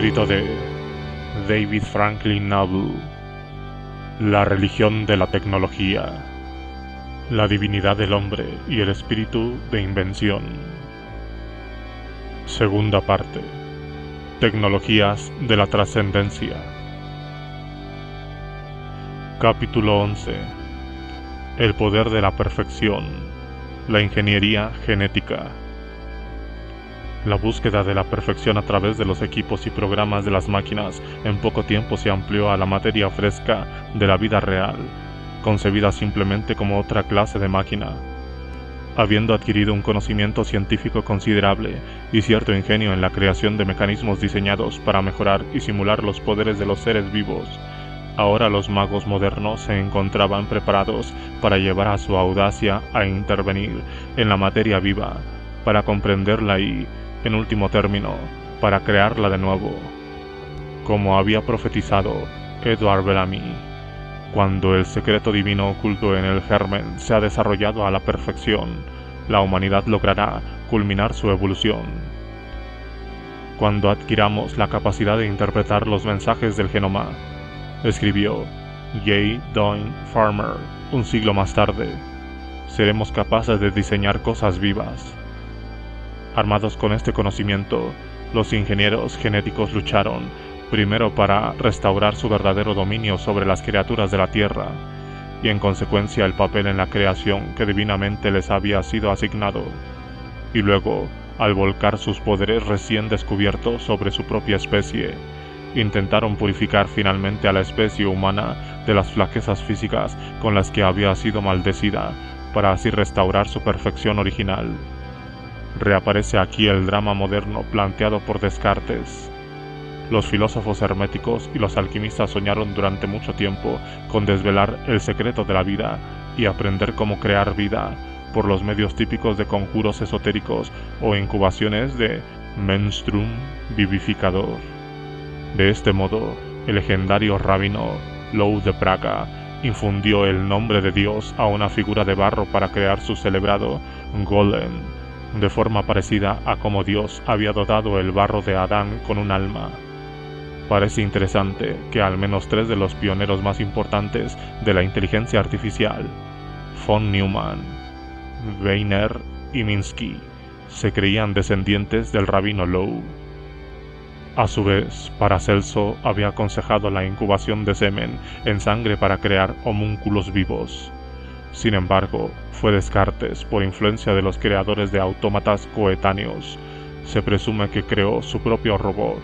Escrito de David Franklin Noble. La religión de la tecnología. La divinidad del hombre y el espíritu de invención. Segunda parte. Tecnologías de la trascendencia. Capítulo 11. El poder de la perfección. La ingeniería genética. La búsqueda de la perfección a través de los equipos y programas de las máquinas en poco tiempo se amplió a la materia fresca de la vida real, concebida simplemente como otra clase de máquina. Habiendo adquirido un conocimiento científico considerable y cierto ingenio en la creación de mecanismos diseñados para mejorar y simular los poderes de los seres vivos, ahora los magos modernos se encontraban preparados para llevar a su audacia a intervenir en la materia viva, para comprenderla y, en último término, para crearla de nuevo. Como había profetizado Edward Bellamy, cuando el secreto divino oculto en el germen se ha desarrollado a la perfección, la humanidad logrará culminar su evolución. Cuando adquiramos la capacidad de interpretar los mensajes del genoma, escribió J. Doyne Farmer un siglo más tarde, seremos capaces de diseñar cosas vivas. Armados con este conocimiento, los ingenieros genéticos lucharon, primero para restaurar su verdadero dominio sobre las criaturas de la Tierra, y en consecuencia el papel en la creación que divinamente les había sido asignado, y luego, al volcar sus poderes recién descubiertos sobre su propia especie, intentaron purificar finalmente a la especie humana de las flaquezas físicas con las que había sido maldecida, para así restaurar su perfección original. Reaparece aquí el drama moderno planteado por Descartes. Los filósofos herméticos y los alquimistas soñaron durante mucho tiempo con desvelar el secreto de la vida y aprender cómo crear vida por los medios típicos de conjuros esotéricos o incubaciones de menstruum vivificador. De este modo, el legendario rabino Lou de Praga infundió el nombre de Dios a una figura de barro para crear su celebrado golem, de forma parecida a como Dios había dotado el barro de Adán con un alma. Parece interesante que al menos tres de los pioneros más importantes de la inteligencia artificial, von Neumann, Weiner y Minsky, se creían descendientes del rabino Lou. A su vez, Paracelso había aconsejado la incubación de semen en sangre para crear homúnculos vivos. Sin embargo, fue Descartes, por influencia de los creadores de autómatas coetáneos, se presume que creó su propio robot,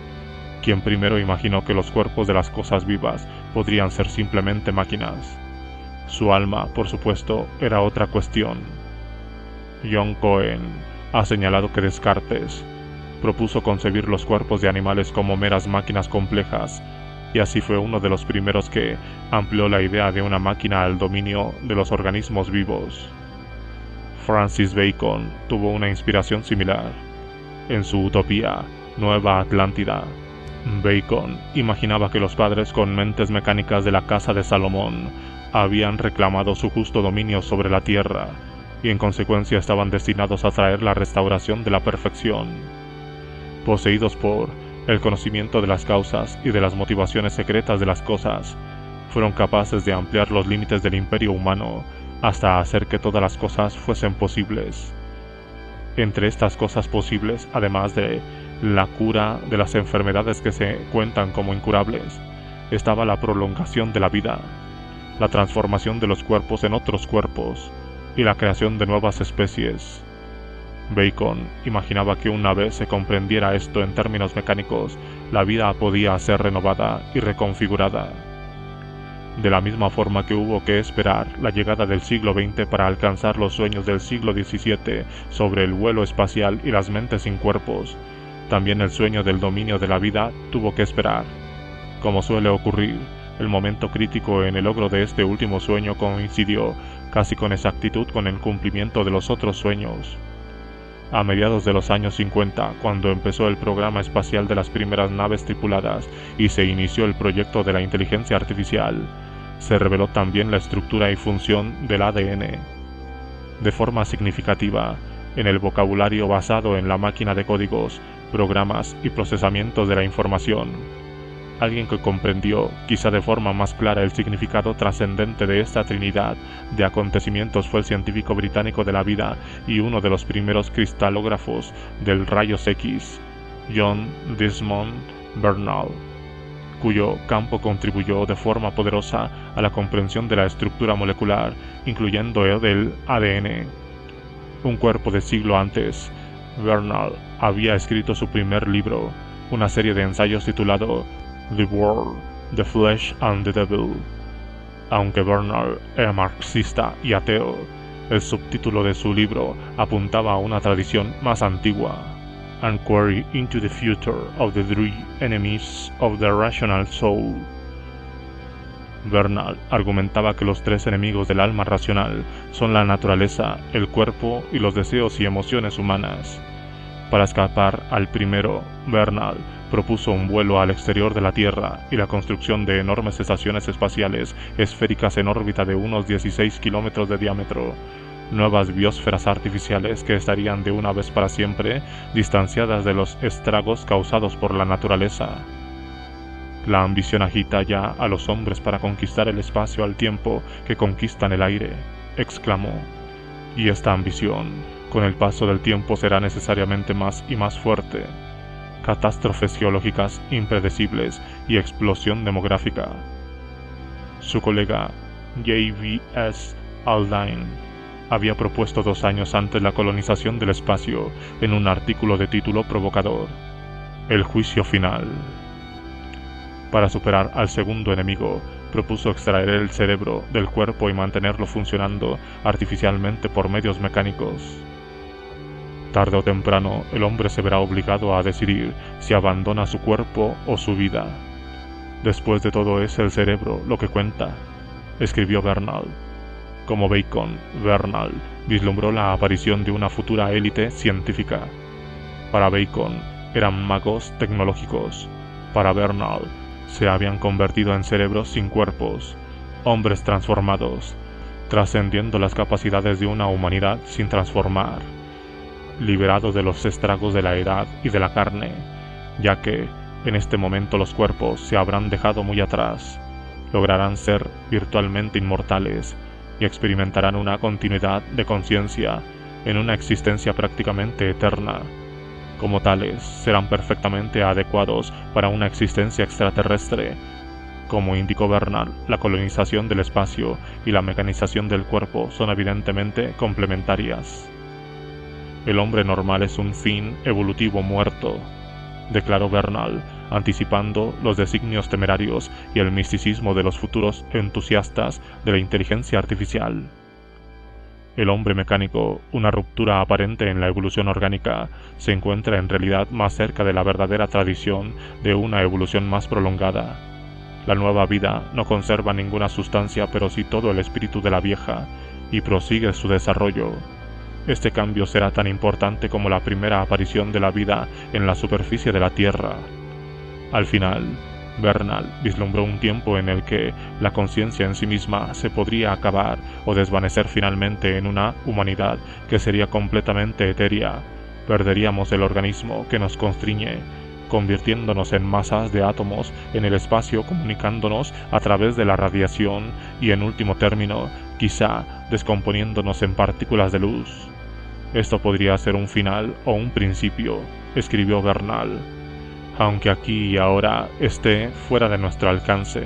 quien primero imaginó que los cuerpos de las cosas vivas podrían ser simplemente máquinas. Su alma, por supuesto, era otra cuestión. John Cohen ha señalado que Descartes propuso concebir los cuerpos de animales como meras máquinas complejas, y así fue uno de los primeros que amplió la idea de una máquina al dominio de los organismos vivos. Francis Bacon tuvo una inspiración similar. En su utopía, Nueva Atlántida, Bacon imaginaba que los padres con mentes mecánicas de la casa de Salomón habían reclamado su justo dominio sobre la tierra, y en consecuencia estaban destinados a traer la restauración de la perfección. Poseídos por el conocimiento de las causas y de las motivaciones secretas de las cosas, fueron capaces de ampliar los límites del imperio humano hasta hacer que todas las cosas fuesen posibles. Entre estas cosas posibles, además de la cura de las enfermedades que se cuentan como incurables, estaba la prolongación de la vida, la transformación de los cuerpos en otros cuerpos y la creación de nuevas especies. Bacon imaginaba que una vez se comprendiera esto en términos mecánicos, la vida podía ser renovada y reconfigurada. De la misma forma que hubo que esperar la llegada del siglo XX para alcanzar los sueños del siglo XVII sobre el vuelo espacial y las mentes sin cuerpos, también el sueño del dominio de la vida tuvo que esperar. Como suele ocurrir, el momento crítico en el logro de este último sueño coincidió casi con exactitud con el cumplimiento de los otros sueños. A mediados de los años 50, cuando empezó el programa espacial de las primeras naves tripuladas y se inició el proyecto de la inteligencia artificial, se reveló también la estructura y función del ADN. De forma significativa, en el vocabulario basado en la máquina de códigos, programas y procesamientos de la información. Alguien que comprendió, quizá de forma más clara, el significado trascendente de esta trinidad de acontecimientos fue el científico británico de la vida y uno de los primeros cristalógrafos del rayos X, John Desmond Bernal, cuyo campo contribuyó de forma poderosa a la comprensión de la estructura molecular, incluyendo el del ADN. Un cuerpo de siglo antes, Bernal había escrito su primer libro, una serie de ensayos titulado The World, the Flesh and the Devil. Aunque Bernal era marxista y ateo, el subtítulo de su libro apuntaba a una tradición más antigua: Inquiry into the Future of the Three Enemies of the Rational Soul. Bernal argumentaba que los tres enemigos del alma racional son la naturaleza, el cuerpo y los deseos y emociones humanas. Para escapar al primero, Bernal propuso un vuelo al exterior de la Tierra y la construcción de enormes estaciones espaciales esféricas en órbita de unos 16 kilómetros de diámetro, nuevas biosferas artificiales que estarían de una vez para siempre distanciadas de los estragos causados por la naturaleza. La ambición agita ya a los hombres para conquistar el espacio al tiempo que conquistan el aire, exclamó, y esta ambición, con el paso del tiempo, será necesariamente más y más fuerte. Catástrofes geológicas impredecibles y explosión demográfica. Su colega J.B.S. Haldane había propuesto 2 años antes la colonización del espacio en un artículo de título provocador: El juicio final. Para superar al segundo enemigo, propuso extraer el cerebro del cuerpo y mantenerlo funcionando artificialmente por medios mecánicos. Tarde o temprano, el hombre se verá obligado a decidir si abandona su cuerpo o su vida. Después de todo, es el cerebro lo que cuenta, escribió Bernal. Como Bacon, Bernal vislumbró la aparición de una futura élite científica. Para Bacon, eran magos tecnológicos. Para Bernal, se habían convertido en cerebros sin cuerpos, hombres transformados, trascendiendo las capacidades de una humanidad sin transformar, liberado de los estragos de la edad y de la carne, ya que en este momento los cuerpos se habrán dejado muy atrás, lograrán ser virtualmente inmortales y experimentarán una continuidad de conciencia en una existencia prácticamente eterna. Como tales, serán perfectamente adecuados para una existencia extraterrestre. Como indicó Bernal, la colonización del espacio y la mecanización del cuerpo son evidentemente complementarias. El hombre normal es un fin evolutivo muerto, declaró Bernal, anticipando los designios temerarios y el misticismo de los futuros entusiastas de la inteligencia artificial. El hombre mecánico, una ruptura aparente en la evolución orgánica, se encuentra en realidad más cerca de la verdadera tradición de una evolución más prolongada. La nueva vida no conserva ninguna sustancia, pero sí todo el espíritu de la vieja, y prosigue su desarrollo. Este cambio será tan importante como la primera aparición de la vida en la superficie de la Tierra. Al final, Bernal vislumbró un tiempo en el que la conciencia en sí misma se podría acabar o desvanecer finalmente en una humanidad que sería completamente etérea. Perderíamos el organismo que nos constriñe, convirtiéndonos en masas de átomos en el espacio, comunicándonos a través de la radiación y, en último término, quizá descomponiéndonos en partículas de luz. Esto podría ser un final o un principio, escribió Bernal, aunque aquí y ahora esté fuera de nuestro alcance.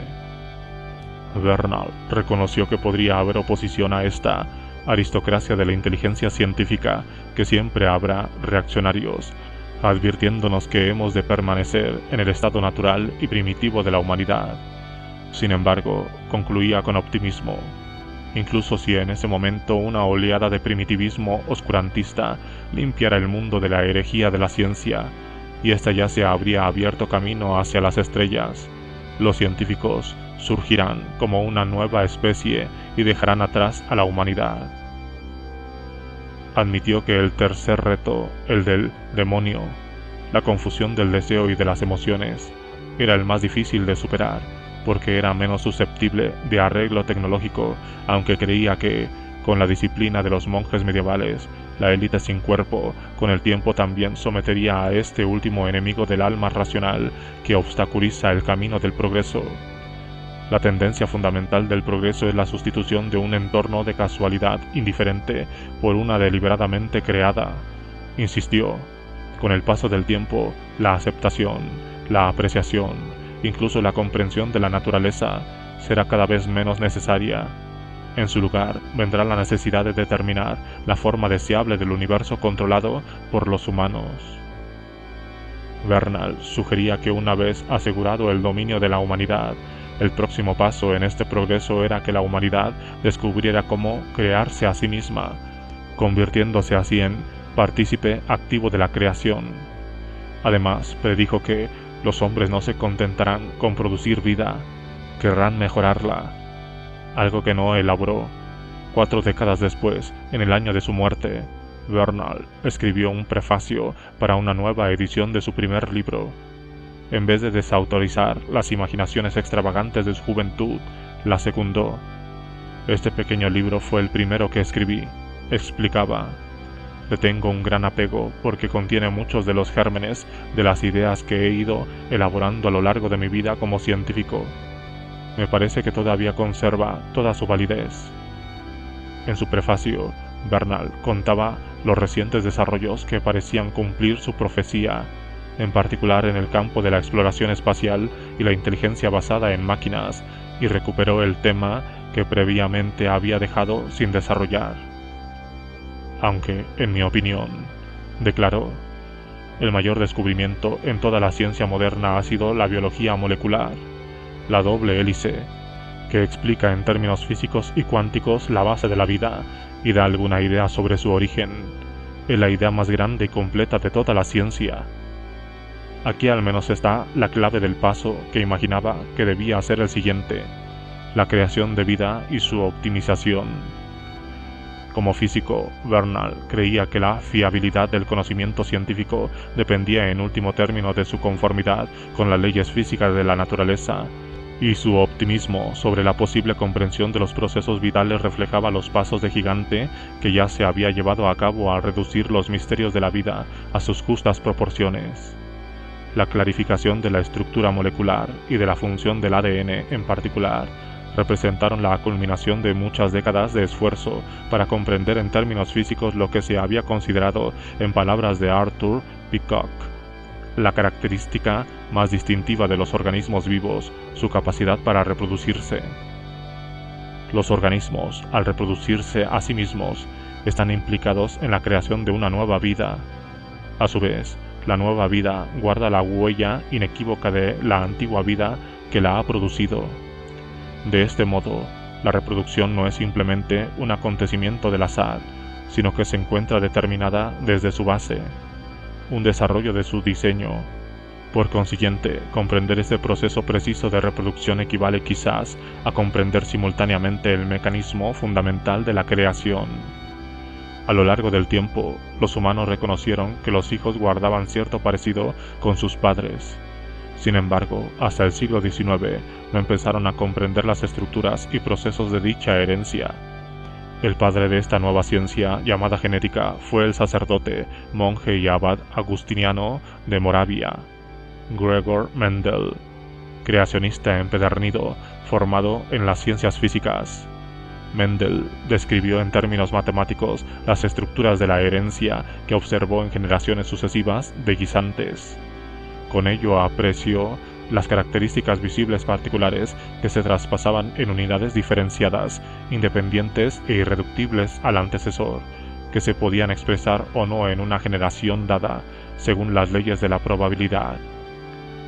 Bernal reconoció que podría haber oposición a esta aristocracia de la inteligencia científica, que siempre habrá reaccionarios, advirtiéndonos que hemos de permanecer en el estado natural y primitivo de la humanidad. Sin embargo, concluía con optimismo, incluso si en ese momento una oleada de primitivismo oscurantista limpiara el mundo de la herejía de la ciencia, y ésta ya se habría abierto camino hacia las estrellas, los científicos surgirán como una nueva especie y dejarán atrás a la humanidad. Admitió que el tercer reto, el del demonio, la confusión del deseo y de las emociones, era el más difícil de superar, porque era menos susceptible de arreglo tecnológico, aunque creía que, Con la disciplina de los monjes medievales, la élite sin cuerpo, con el tiempo también sometería a este último enemigo del alma racional que obstaculiza el camino del progreso. La tendencia fundamental del progreso es la sustitución de un entorno de casualidad indiferente por una deliberadamente creada, insistió. Con el paso del tiempo, la aceptación, la apreciación, incluso la comprensión de la naturaleza será cada vez menos necesaria. En su lugar, vendrá la necesidad de determinar la forma deseable del universo controlado por los humanos. Bernal sugería que una vez asegurado el dominio de la humanidad, el próximo paso en este progreso era que la humanidad descubriera cómo crearse a sí misma, convirtiéndose así en partícipe activo de la creación. Además, predijo que los hombres no se contentarán con producir vida, querrán mejorarla, algo que no elaboró. 4 décadas después, en el año de su muerte, Bernal escribió un prefacio para una nueva edición de su primer libro. En vez de desautorizar las imaginaciones extravagantes de su juventud, la secundó. Este pequeño libro fue el primero que escribí, explicaba. Le tengo un gran apego porque contiene muchos de los gérmenes de las ideas que he ido elaborando a lo largo de mi vida como científico. Me parece que todavía conserva toda su validez. En su prefacio, Bernal contaba los recientes desarrollos que parecían cumplir su profecía, en particular en el campo de la exploración espacial y la inteligencia basada en máquinas, y recuperó el tema que previamente había dejado sin desarrollar. Aunque, en mi opinión, declaró, el mayor descubrimiento en toda la ciencia moderna ha sido la biología molecular, la doble hélice, que explica en términos físicos y cuánticos la base de la vida y da alguna idea sobre su origen. Es la idea más grande y completa de toda la ciencia. Aquí al menos está la clave del paso que imaginaba que debía ser el siguiente, la creación de vida y su optimización. Como físico, Bernal creía que la fiabilidad del conocimiento científico dependía en último término de su conformidad con las leyes físicas de la naturaleza, y su optimismo sobre la posible comprensión de los procesos vitales reflejaba los pasos de gigante que ya se había llevado a cabo al reducir los misterios de la vida a sus justas proporciones. La clarificación de la estructura molecular y de la función del ADN en particular representaron la culminación de muchas décadas de esfuerzo para comprender en términos físicos lo que se había considerado, en palabras de Arthur Peacock, la característica más distintiva de los organismos vivos, su capacidad para reproducirse. Los organismos, al reproducirse a sí mismos, están implicados en la creación de una nueva vida. A su vez, la nueva vida guarda la huella inequívoca de la antigua vida que la ha producido. De este modo, la reproducción no es simplemente un acontecimiento del azar, sino que se encuentra determinada desde su base, un desarrollo de su diseño. Por consiguiente, comprender este proceso preciso de reproducción equivale quizás a comprender simultáneamente el mecanismo fundamental de la creación. A lo largo del tiempo, los humanos reconocieron que los hijos guardaban cierto parecido con sus padres. Sin embargo, hasta el siglo XIX no empezaron a comprender las estructuras y procesos de dicha herencia. El padre de esta nueva ciencia, llamada genética, fue el sacerdote, monje y abad agustiniano de Moravia, Gregor Mendel, creacionista empedernido, formado en las ciencias físicas. Mendel describió en términos matemáticos las estructuras de la herencia que observó en generaciones sucesivas de guisantes. Con ello apreció las características visibles particulares que se traspasaban en unidades diferenciadas, independientes e irreductibles al antecesor, que se podían expresar o no en una generación dada, según las leyes de la probabilidad.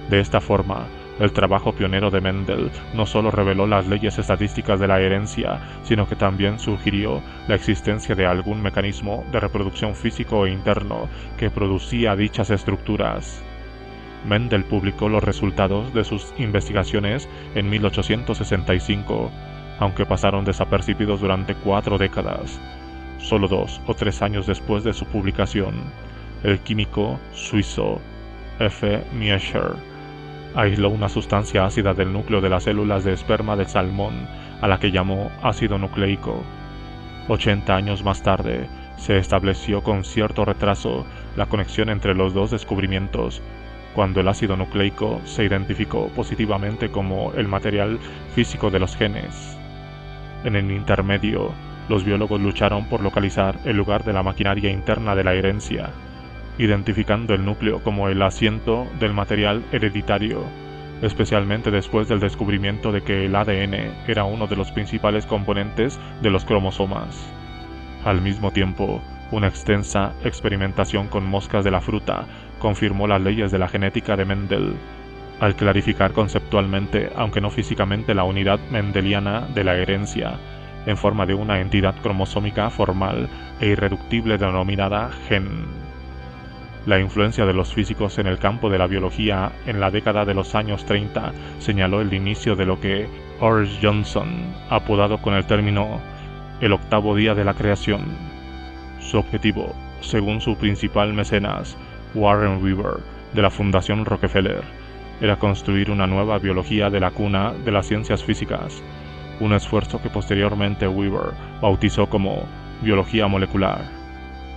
De esta forma, el trabajo pionero de Mendel no solo reveló las leyes estadísticas de la herencia, sino que también sugirió la existencia de algún mecanismo de reproducción físico e interno que producía dichas estructuras. Mendel publicó los resultados de sus investigaciones en 1865, aunque pasaron desapercibidos durante 4 décadas. Solo 2 o 3 años después de su publicación, el químico suizo F. Miescher aisló una sustancia ácida del núcleo de las células de esperma del salmón, a la que llamó ácido nucleico. 80 años más tarde, se estableció con cierto retraso la conexión entre los dos descubrimientos, cuando el ácido nucleico se identificó positivamente como el material físico de los genes. En el intermedio, los biólogos lucharon por localizar el lugar de la maquinaria interna de la herencia, identificando el núcleo como el asiento del material hereditario, especialmente después del descubrimiento de que el ADN era uno de los principales componentes de los cromosomas. Al mismo tiempo, una extensa experimentación con moscas de la fruta confirmó las leyes de la genética de Mendel, al clarificar conceptualmente, aunque no físicamente, la unidad mendeliana de la herencia, en forma de una entidad cromosómica formal e irreductible denominada gen. La influencia de los físicos en el campo de la biología en la década de los años 30 señaló el inicio de lo que Horace Johnson ha apodado con el término el octavo día de la creación. Su objetivo, según su principal mecenas, Warren Weaver, de la Fundación Rockefeller, era construir una nueva biología de la cuna de las ciencias físicas, un esfuerzo que posteriormente Weaver bautizó como biología molecular.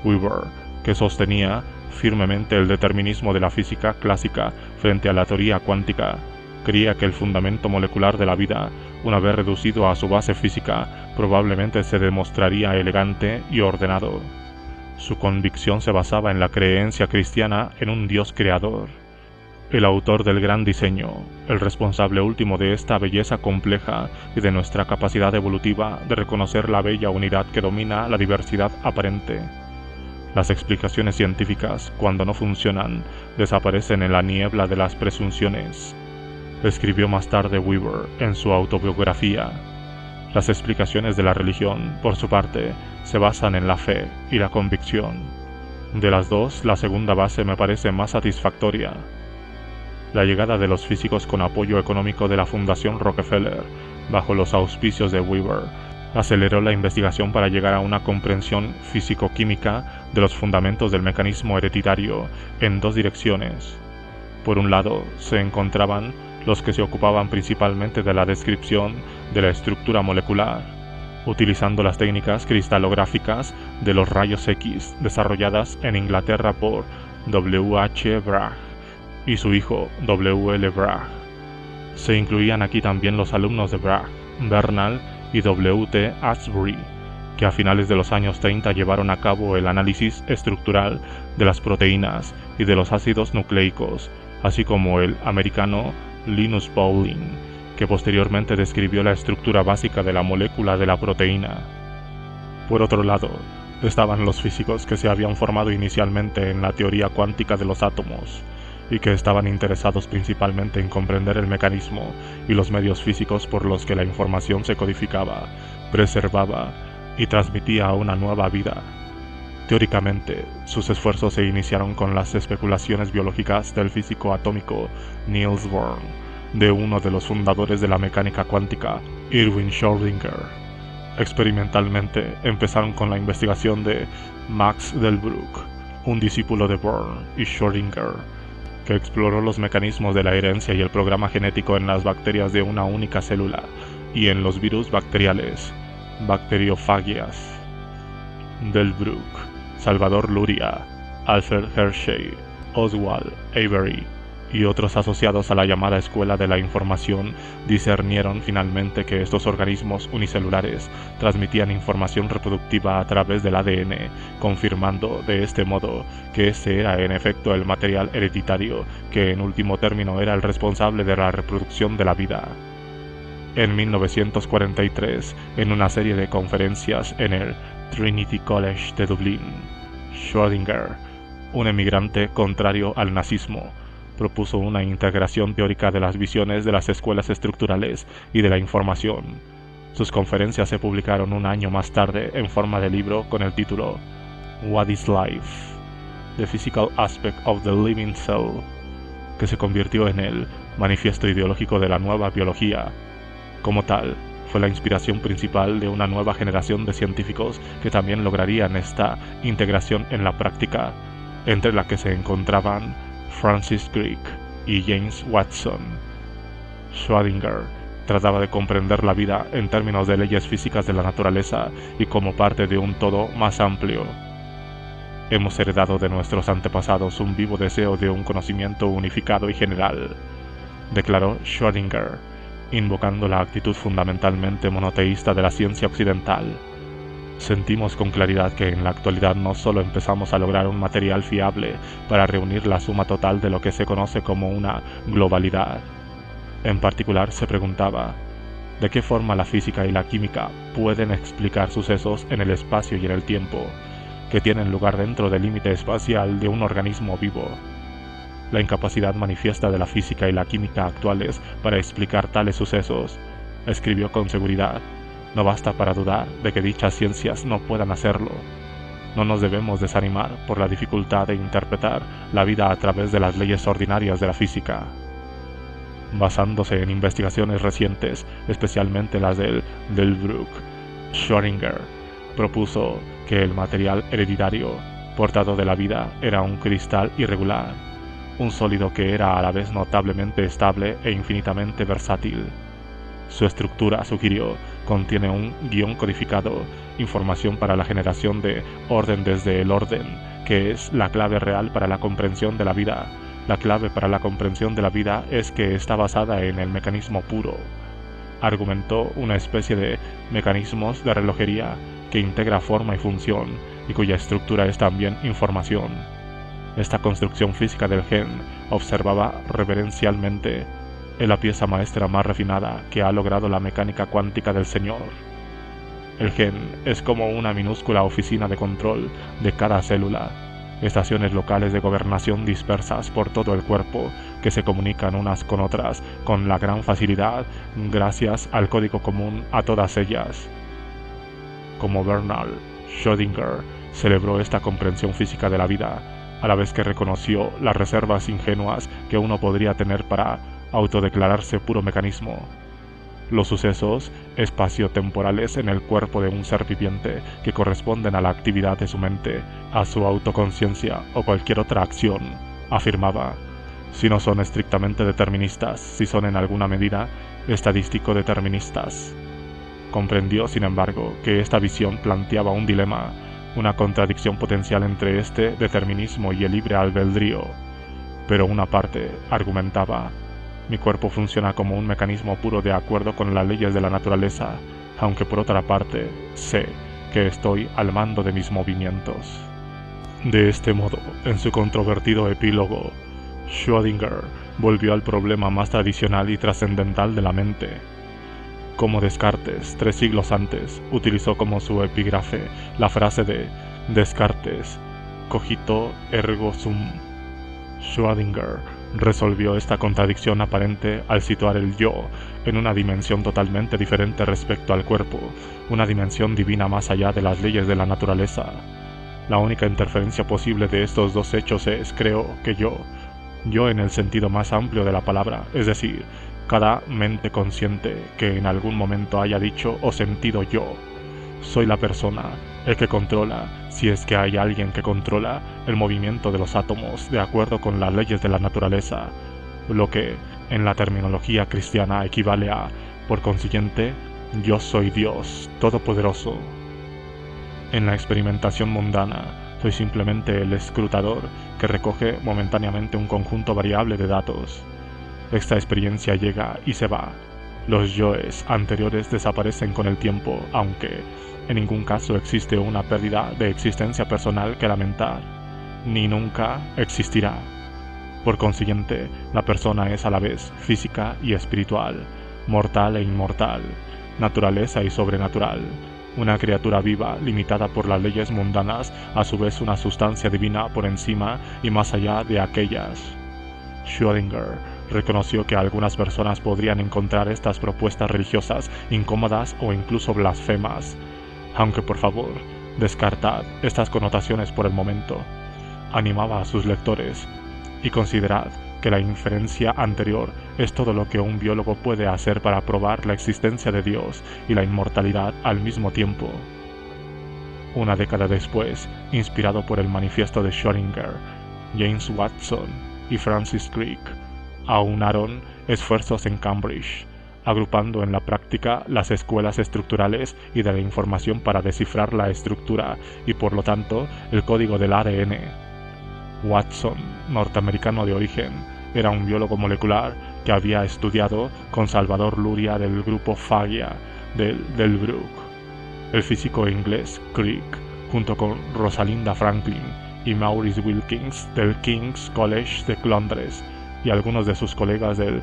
Weaver, que sostenía firmemente el determinismo de la física clásica frente a la teoría cuántica, creía que el fundamento molecular de la vida, una vez reducido a su base física, probablemente se demostraría elegante y ordenado. Su convicción se basaba en la creencia cristiana en un Dios creador, el autor del gran diseño, el responsable último de esta belleza compleja y de nuestra capacidad evolutiva de reconocer la bella unidad que domina la diversidad aparente. Las explicaciones científicas, cuando no funcionan, desaparecen en la niebla de las presunciones. Escribió más tarde Weaver en su autobiografía. Las explicaciones de la religión, por su parte, se basan en la fe y la convicción. De las dos, la segunda base me parece más satisfactoria. La llegada de los físicos con apoyo económico de la Fundación Rockefeller, bajo los auspicios de Weaver, aceleró la investigación para llegar a una comprensión físico-química de los fundamentos del mecanismo hereditario en dos direcciones. Por un lado, se encontraban los que se ocupaban principalmente de la descripción de la estructura molecular, utilizando las técnicas cristalográficas de los rayos X desarrolladas en Inglaterra por W. H. Bragg y su hijo W. L. Bragg. Se incluían aquí también los alumnos de Bragg, Bernal y W. T. Astbury, que a finales de los años 30 llevaron a cabo el análisis estructural de las proteínas y de los ácidos nucleicos, así como el americano Linus Pauling, que posteriormente describió la estructura básica de la molécula de la proteína. Por otro lado, estaban los físicos que se habían formado inicialmente en la teoría cuántica de los átomos, y que estaban interesados principalmente en comprender el mecanismo y los medios físicos por los que la información se codificaba, preservaba y transmitía a una nueva vida. Teóricamente, sus esfuerzos se iniciaron con las especulaciones biológicas del físico atómico Niels Bohr, de uno de los fundadores de la mecánica cuántica, Erwin Schrödinger. Experimentalmente, empezaron con la investigación de Max Delbrück, un discípulo de Bohr y Schrödinger, que exploró los mecanismos de la herencia y el programa genético en las bacterias de una única célula y en los virus bacteriales, bacteriofagias. Delbrück, Salvador Luria, Alfred Hershey, Oswald Avery y otros asociados a la llamada Escuela de la Información discernieron finalmente que estos organismos unicelulares transmitían información reproductiva a través del ADN, confirmando de este modo que ese era en efecto el material hereditario que en último término era el responsable de la reproducción de la vida. En 1943, en una serie de conferencias en el Trinity College de Dublín, Schrödinger, un emigrante contrario al nazismo, propuso una integración teórica de las visiones de las escuelas estructurales y de la información. Sus conferencias se publicaron un año más tarde en forma de libro con el título What is Life? The Physical Aspect of the Living Cell, que se convirtió en el manifiesto ideológico de la nueva biología. Como tal, fue la inspiración principal de una nueva generación de científicos que también lograrían esta integración en la práctica, entre la que se encontraban Francis Crick y James Watson. Schrödinger Trataba de comprender la vida en términos de leyes físicas de la naturaleza y como parte de un todo más amplio. Hemos heredado de nuestros antepasados un vivo deseo de un conocimiento unificado y general, declaró Schrödinger, invocando la actitud fundamentalmente monoteísta de la ciencia occidental. Sentimos con claridad que en la actualidad no solo empezamos a lograr un material fiable para reunir la suma total de lo que se conoce como una globalidad. En particular se preguntaba, ¿de qué forma la física y la química pueden explicar sucesos en el espacio y en el tiempo que tienen lugar dentro del límite espacial de un organismo vivo? La incapacidad manifiesta de la física y la química actuales para explicar tales sucesos, escribió con seguridad, no basta para dudar de que dichas ciencias no puedan hacerlo. No nos debemos desanimar por la dificultad de interpretar la vida a través de las leyes ordinarias de la física. Basándose en investigaciones recientes, especialmente las del Delbrück, Schrödinger propuso que el material hereditario portado de la vida era un cristal irregular, un sólido que era a la vez notablemente estable e infinitamente versátil. Su estructura, sugirió, contiene un guión codificado, información para la generación de orden desde el orden, que es la clave real para la comprensión de la vida. La clave para la comprensión de la vida es que está basada en el mecanismo puro. Argumentó una especie de mecanismos de relojería que integra forma y función y cuya estructura es también información. Esta construcción física del gen, observaba reverencialmente, es la pieza maestra más refinada que ha logrado la mecánica cuántica del Señor. El gen es como una minúscula oficina de control de cada célula, estaciones locales de gobernación dispersas por todo el cuerpo que se comunican unas con otras con la gran facilidad gracias al código común a todas ellas. Como Bernard Schrödinger celebró esta comprensión física de la vida, a la vez que reconoció las reservas ingenuas que uno podría tener para autodeclararse puro mecanismo. Los sucesos espaciotemporales en el cuerpo de un ser viviente que corresponden a la actividad de su mente, a su autoconciencia o cualquier otra acción, afirmaba, si no son estrictamente deterministas, si son en alguna medida estadístico-deterministas. Comprendió, sin embargo, que esta visión planteaba un dilema, una contradicción potencial entre este determinismo y el libre albedrío. Pero una parte, argumentaba, mi cuerpo funciona como un mecanismo puro de acuerdo con las leyes de la naturaleza, aunque por otra parte, sé que estoy al mando de mis movimientos. De este modo, en su controvertido epílogo, Schrödinger volvió al problema más tradicional y trascendental de la mente. Como Descartes, 3 siglos antes, utilizó como su epígrafe la frase de Descartes, cogito ergo sum. Schrödinger resolvió esta contradicción aparente al situar el yo en una dimensión totalmente diferente respecto al cuerpo, una dimensión divina más allá de las leyes de la naturaleza. La única interferencia posible de estos dos hechos es, creo, que yo en el sentido más amplio de la palabra, es decir, cada mente consciente que en algún momento haya dicho o sentido yo, soy la persona, el que controla, si es que hay alguien que controla, el movimiento de los átomos de acuerdo con las leyes de la naturaleza, lo que, en la terminología cristiana, equivale a, por consiguiente, yo soy Dios, todopoderoso. En la experimentación mundana, soy simplemente el escrutador que recoge momentáneamente un conjunto variable de datos. Esta experiencia llega y se va. Los yoes anteriores desaparecen con el tiempo, aunque en ningún caso existe una pérdida de existencia personal que lamentar, ni nunca existirá. Por consiguiente, la persona es a la vez física y espiritual, mortal e inmortal, naturaleza y sobrenatural, una criatura viva limitada por las leyes mundanas, a su vez una sustancia divina por encima y más allá de aquellas. Schrödinger reconoció que algunas personas podrían encontrar estas propuestas religiosas incómodas o incluso blasfemas, aunque por favor, descartad estas connotaciones por el momento. Animaba a sus lectores, y considerad que la inferencia anterior es todo lo que un biólogo puede hacer para probar la existencia de Dios y la inmortalidad al mismo tiempo. Una década después, inspirado por el manifiesto de Schrödinger, James Watson y Francis Crick aunaron esfuerzos en Cambridge, agrupando en la práctica las escuelas estructurales y de la información para descifrar la estructura y por lo tanto el código del ADN. Watson, norteamericano de origen, era un biólogo molecular que había estudiado con Salvador Luria del grupo Fagia del Delbruck. El físico inglés Crick, junto con Rosalinda Franklin y Maurice Wilkins del King's College de Londres y algunos de sus colegas del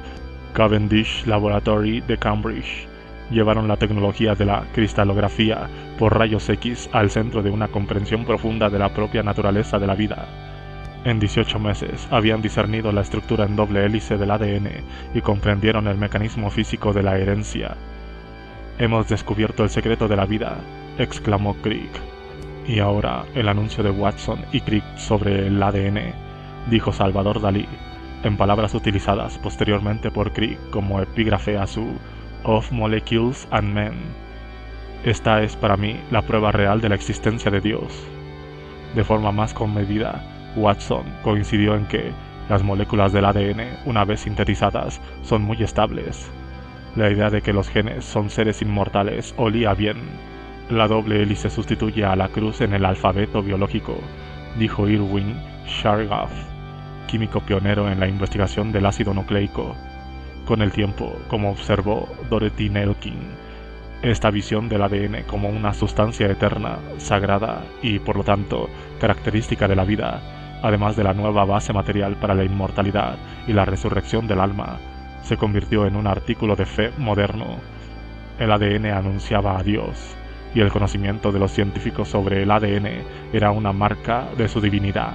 Cavendish Laboratory de Cambridge, llevaron la tecnología de la cristalografía por rayos X al centro de una comprensión profunda de la propia naturaleza de la vida. En 18 meses habían discernido la estructura en doble hélice del ADN y comprendieron el mecanismo físico de la herencia. «Hemos descubierto el secreto de la vida», exclamó Crick. «Y ahora el anuncio de Watson y Crick sobre el ADN», dijo Salvador Dalí, en palabras utilizadas posteriormente por Crick como epígrafe a su Of Molecules and Men. «Esta es para mí la prueba real de la existencia de Dios». De forma más comedida, Watson coincidió en que las moléculas del ADN, una vez sintetizadas, son muy estables. La idea de que los genes son seres inmortales olía bien. «La doble hélice sustituye a la cruz en el alfabeto biológico», dijo Irwin Chargaff, químico pionero en la investigación del ácido nucleico. Con el tiempo, como observó Dorothy Nelkin, esta visión del ADN como una sustancia eterna, sagrada y, por lo tanto, característica de la vida, además de la nueva base material para la inmortalidad y la resurrección del alma, se convirtió en un artículo de fe moderno. El ADN anunciaba a Dios, y el conocimiento de los científicos sobre el ADN era una marca de su divinidad.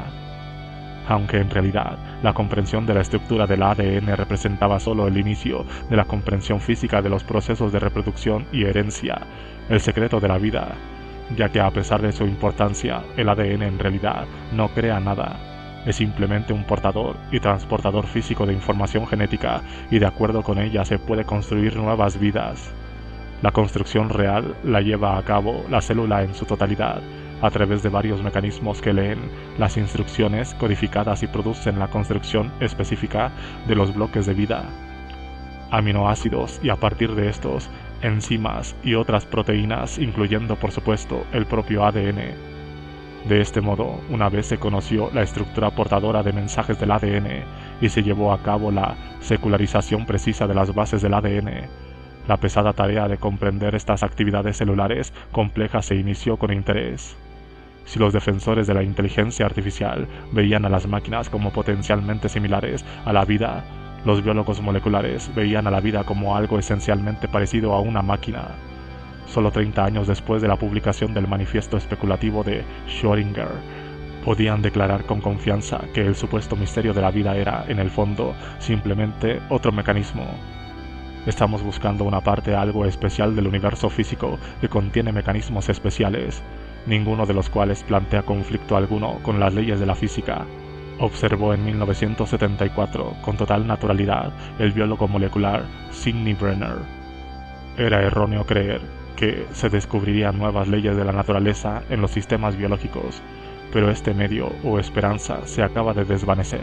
Aunque en realidad la comprensión de la estructura del ADN representaba solo el inicio de la comprensión física de los procesos de reproducción y herencia, el secreto de la vida, ya que a pesar de su importancia, el ADN en realidad no crea nada. Es simplemente un portador y transportador físico de información genética y de acuerdo con ella se puede construir nuevas vidas. La construcción real la lleva a cabo la célula en su totalidad, a través de varios mecanismos que leen las instrucciones codificadas y producen la construcción específica de los bloques de vida. Aminoácidos y a partir de estos, enzimas y otras proteínas, incluyendo por supuesto el propio ADN. De este modo, una vez se conoció la estructura portadora de mensajes del ADN y se llevó a cabo la secularización precisa de las bases del ADN, la pesada tarea de comprender estas actividades celulares complejas se inició con interés. Si los defensores de la inteligencia artificial veían a las máquinas como potencialmente similares a la vida, los biólogos moleculares veían a la vida como algo esencialmente parecido a una máquina. Solo 30 años después de la publicación del manifiesto especulativo de Schrödinger, podían declarar con confianza que el supuesto misterio de la vida era, en el fondo, simplemente otro mecanismo. Estamos buscando una parte algo especial del universo físico que contiene mecanismos especiales, ninguno de los cuales plantea conflicto alguno con las leyes de la física, observó en 1974 con total naturalidad el biólogo molecular Sidney Brenner. Era erróneo creer que se descubrirían nuevas leyes de la naturaleza en los sistemas biológicos, pero este medio o esperanza se acaba de desvanecer.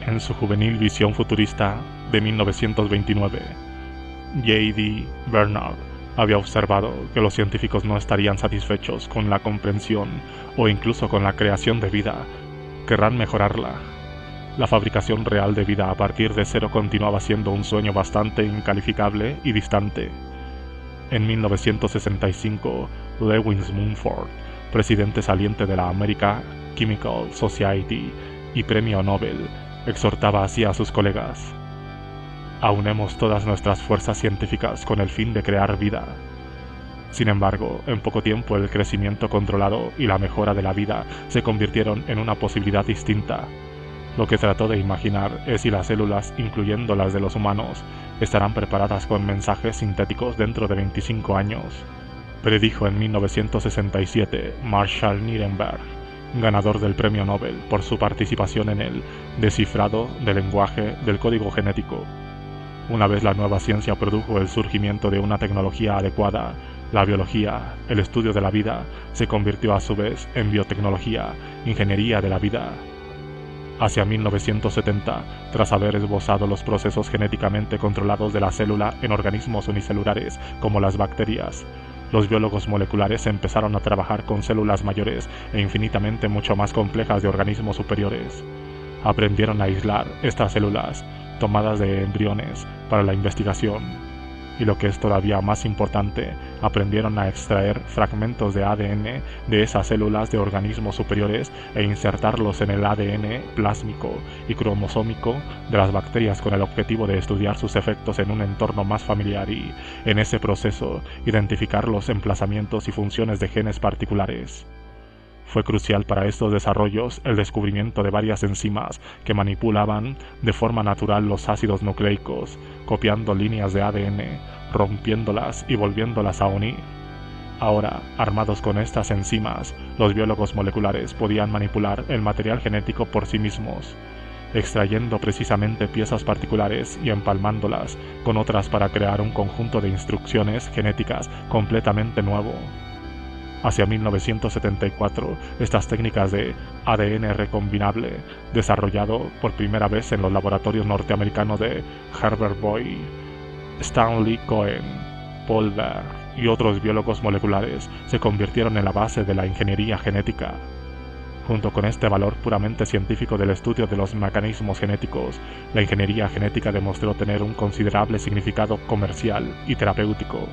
En su juvenil visión futurista de 1929, J.D. Bernard había observado que los científicos no estarían satisfechos con la comprensión o incluso con la creación de vida, querrán mejorarla. La fabricación real de vida a partir de cero continuaba siendo un sueño bastante incalificable y distante. En 1965, Lewis Mumford, presidente saliente de la American Chemical Society y premio Nobel, exhortaba así a sus colegas: «Aunemos todas nuestras fuerzas científicas con el fin de crear vida». Sin embargo, en poco tiempo el crecimiento controlado y la mejora de la vida se convirtieron en una posibilidad distinta. Lo que trató de imaginar es si las células, incluyendo las de los humanos, estarán preparadas con mensajes sintéticos dentro de 25 años. Predijo en 1967 Marshall Nirenberg, ganador del premio Nobel por su participación en el descifrado del lenguaje del código genético. Una vez la nueva ciencia produjo el surgimiento de una tecnología adecuada, la biología, el estudio de la vida, se convirtió a su vez en biotecnología, ingeniería de la vida. Hacia 1970, tras haber esbozado los procesos genéticamente controlados de la célula en organismos unicelulares como las bacterias, los biólogos moleculares empezaron a trabajar con células mayores e infinitamente mucho más complejas de organismos superiores. Aprendieron a aislar estas células, tomadas de embriones, para la investigación. Y lo que es todavía más importante, aprendieron a extraer fragmentos de ADN de esas células de organismos superiores e insertarlos en el ADN plásmico y cromosómico de las bacterias con el objetivo de estudiar sus efectos en un entorno más familiar y, en ese proceso, identificar los emplazamientos y funciones de genes particulares. Fue crucial para estos desarrollos el descubrimiento de varias enzimas que manipulaban de forma natural los ácidos nucleicos, copiando líneas de ADN, rompiéndolas y volviéndolas a unir. Ahora, armados con estas enzimas, los biólogos moleculares podían manipular el material genético por sí mismos, extrayendo precisamente piezas particulares y empalmándolas con otras para crear un conjunto de instrucciones genéticas completamente nuevo. Hacia 1974, estas técnicas de ADN recombinable, desarrollado por primera vez en los laboratorios norteamericanos de Herbert Boyd, Stanley Cohen, Paul Berg y otros biólogos moleculares, se convirtieron en la base de la ingeniería genética. Junto con este valor puramente científico del estudio de los mecanismos genéticos, la ingeniería genética demostró tener un considerable significado comercial y terapéutico.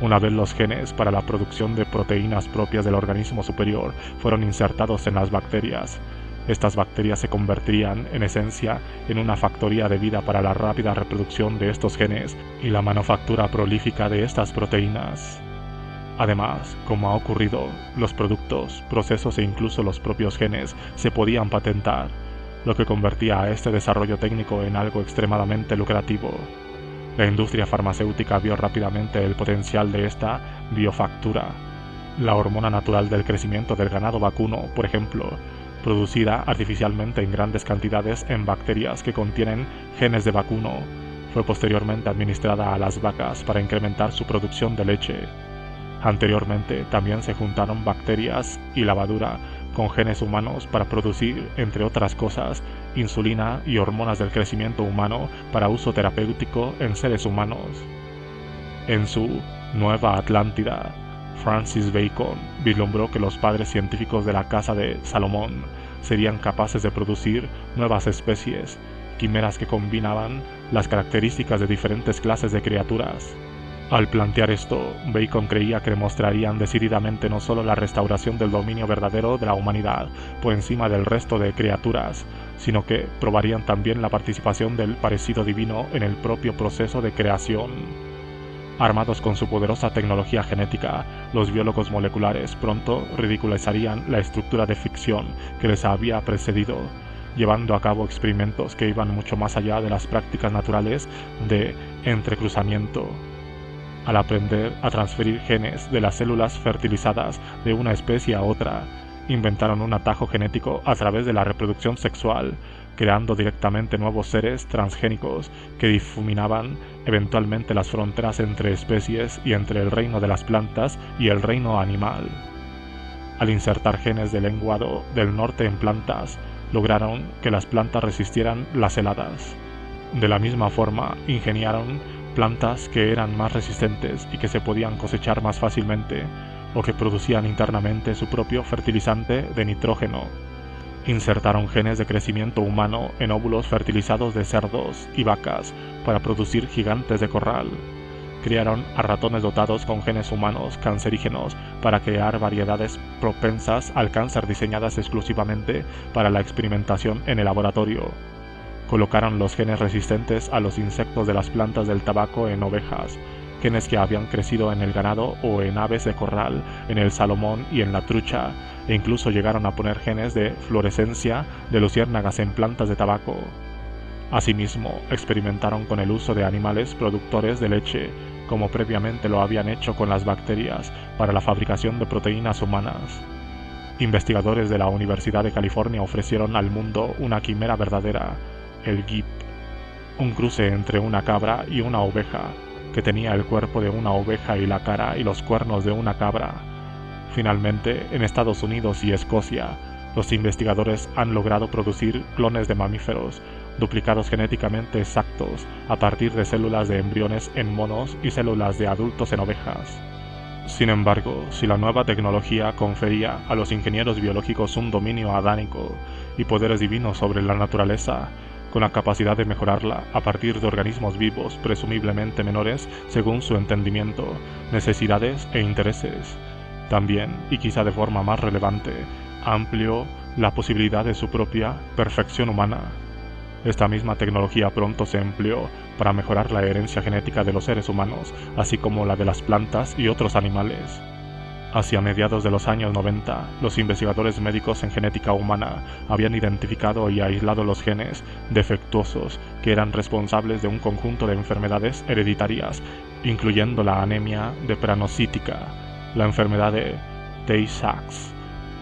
Una vez los genes para la producción de proteínas propias del organismo superior fueron insertados en las bacterias, estas bacterias se convertirían, en esencia, en una factoría de vida para la rápida reproducción de estos genes y la manufactura prolífica de estas proteínas. Además, como ha ocurrido, los productos, procesos e incluso los propios genes se podían patentar, lo que convertía a este desarrollo técnico en algo extremadamente lucrativo. La industria farmacéutica vio rápidamente el potencial de esta biofactura. La hormona natural del crecimiento del ganado vacuno, por ejemplo, producida artificialmente en grandes cantidades en bacterias que contienen genes de vacuno, fue posteriormente administrada a las vacas para incrementar su producción de leche. Anteriormente también se juntaron bacterias y levadura con genes humanos para producir, entre otras cosas, insulina y hormonas del crecimiento humano para uso terapéutico en seres humanos. En su Nueva Atlántida, Francis Bacon vislumbró que los padres científicos de la Casa de Salomón serían capaces de producir nuevas especies, quimeras que combinaban las características de diferentes clases de criaturas. Al plantear esto, Bacon creía que demostrarían decididamente no solo la restauración del dominio verdadero de la humanidad por encima del resto de criaturas, sino que probarían también la participación del parecido divino en el propio proceso de creación. Armados con su poderosa tecnología genética, los biólogos moleculares pronto ridiculizarían la estructura de ficción que les había precedido, llevando a cabo experimentos que iban mucho más allá de las prácticas naturales de entrecruzamiento. Al aprender a transferir genes de las células fertilizadas de una especie a otra, inventaron un atajo genético a través de la reproducción sexual, creando directamente nuevos seres transgénicos que difuminaban eventualmente las fronteras entre especies y entre el reino de las plantas y el reino animal. Al insertar genes del lenguado del norte en plantas, lograron que las plantas resistieran las heladas. De la misma forma, ingeniaron plantas que eran más resistentes y que se podían cosechar más fácilmente, o que producían internamente su propio fertilizante de nitrógeno. Insertaron genes de crecimiento humano en óvulos fertilizados de cerdos y vacas para producir gigantes de corral. Crearon a ratones dotados con genes humanos cancerígenos para crear variedades propensas al cáncer diseñadas exclusivamente para la experimentación en el laboratorio. Colocaron los genes resistentes a los insectos de las plantas del tabaco en ovejas, genes que habían crecido en el ganado o en aves de corral, en el salomón y en la trucha, e incluso llegaron a poner genes de fluorescencia de luciérnagas en plantas de tabaco. Asimismo, experimentaron con el uso de animales productores de leche, como previamente lo habían hecho con las bacterias, para la fabricación de proteínas humanas. Investigadores de la Universidad de California ofrecieron al mundo una quimera verdadera, el GIP, un cruce entre una cabra y una oveja, que tenía el cuerpo de una oveja y la cara y los cuernos de una cabra. Finalmente, en Estados Unidos y Escocia, los investigadores han logrado producir clones de mamíferos, duplicados genéticamente exactos a partir de células de embriones en monos y células de adultos en ovejas. Sin embargo, si la nueva tecnología confería a los ingenieros biológicos un dominio adánico y poderes divinos sobre la naturaleza, con la capacidad de mejorarla a partir de organismos vivos presumiblemente menores según su entendimiento, necesidades e intereses, también, y quizá de forma más relevante, amplió la posibilidad de su propia perfección humana. Esta misma tecnología pronto se empleó para mejorar la herencia genética de los seres humanos, así como la de las plantas y otros animales. Hacia mediados de los años 90, los investigadores médicos en genética humana habían identificado y aislado los genes defectuosos que eran responsables de un conjunto de enfermedades hereditarias, incluyendo la anemia drepanocytica, la enfermedad de Tay-Sachs,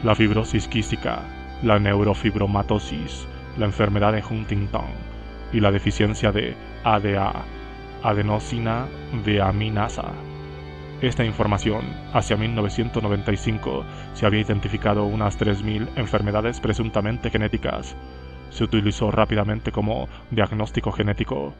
la fibrosis quística, la neurofibromatosis, la enfermedad de Huntington y la deficiencia de ADA, adenosina deaminasa. Esta información, hacia 1995, se había identificado unas 3.000 enfermedades presuntamente genéticas. Se utilizó rápidamente como diagnóstico genético.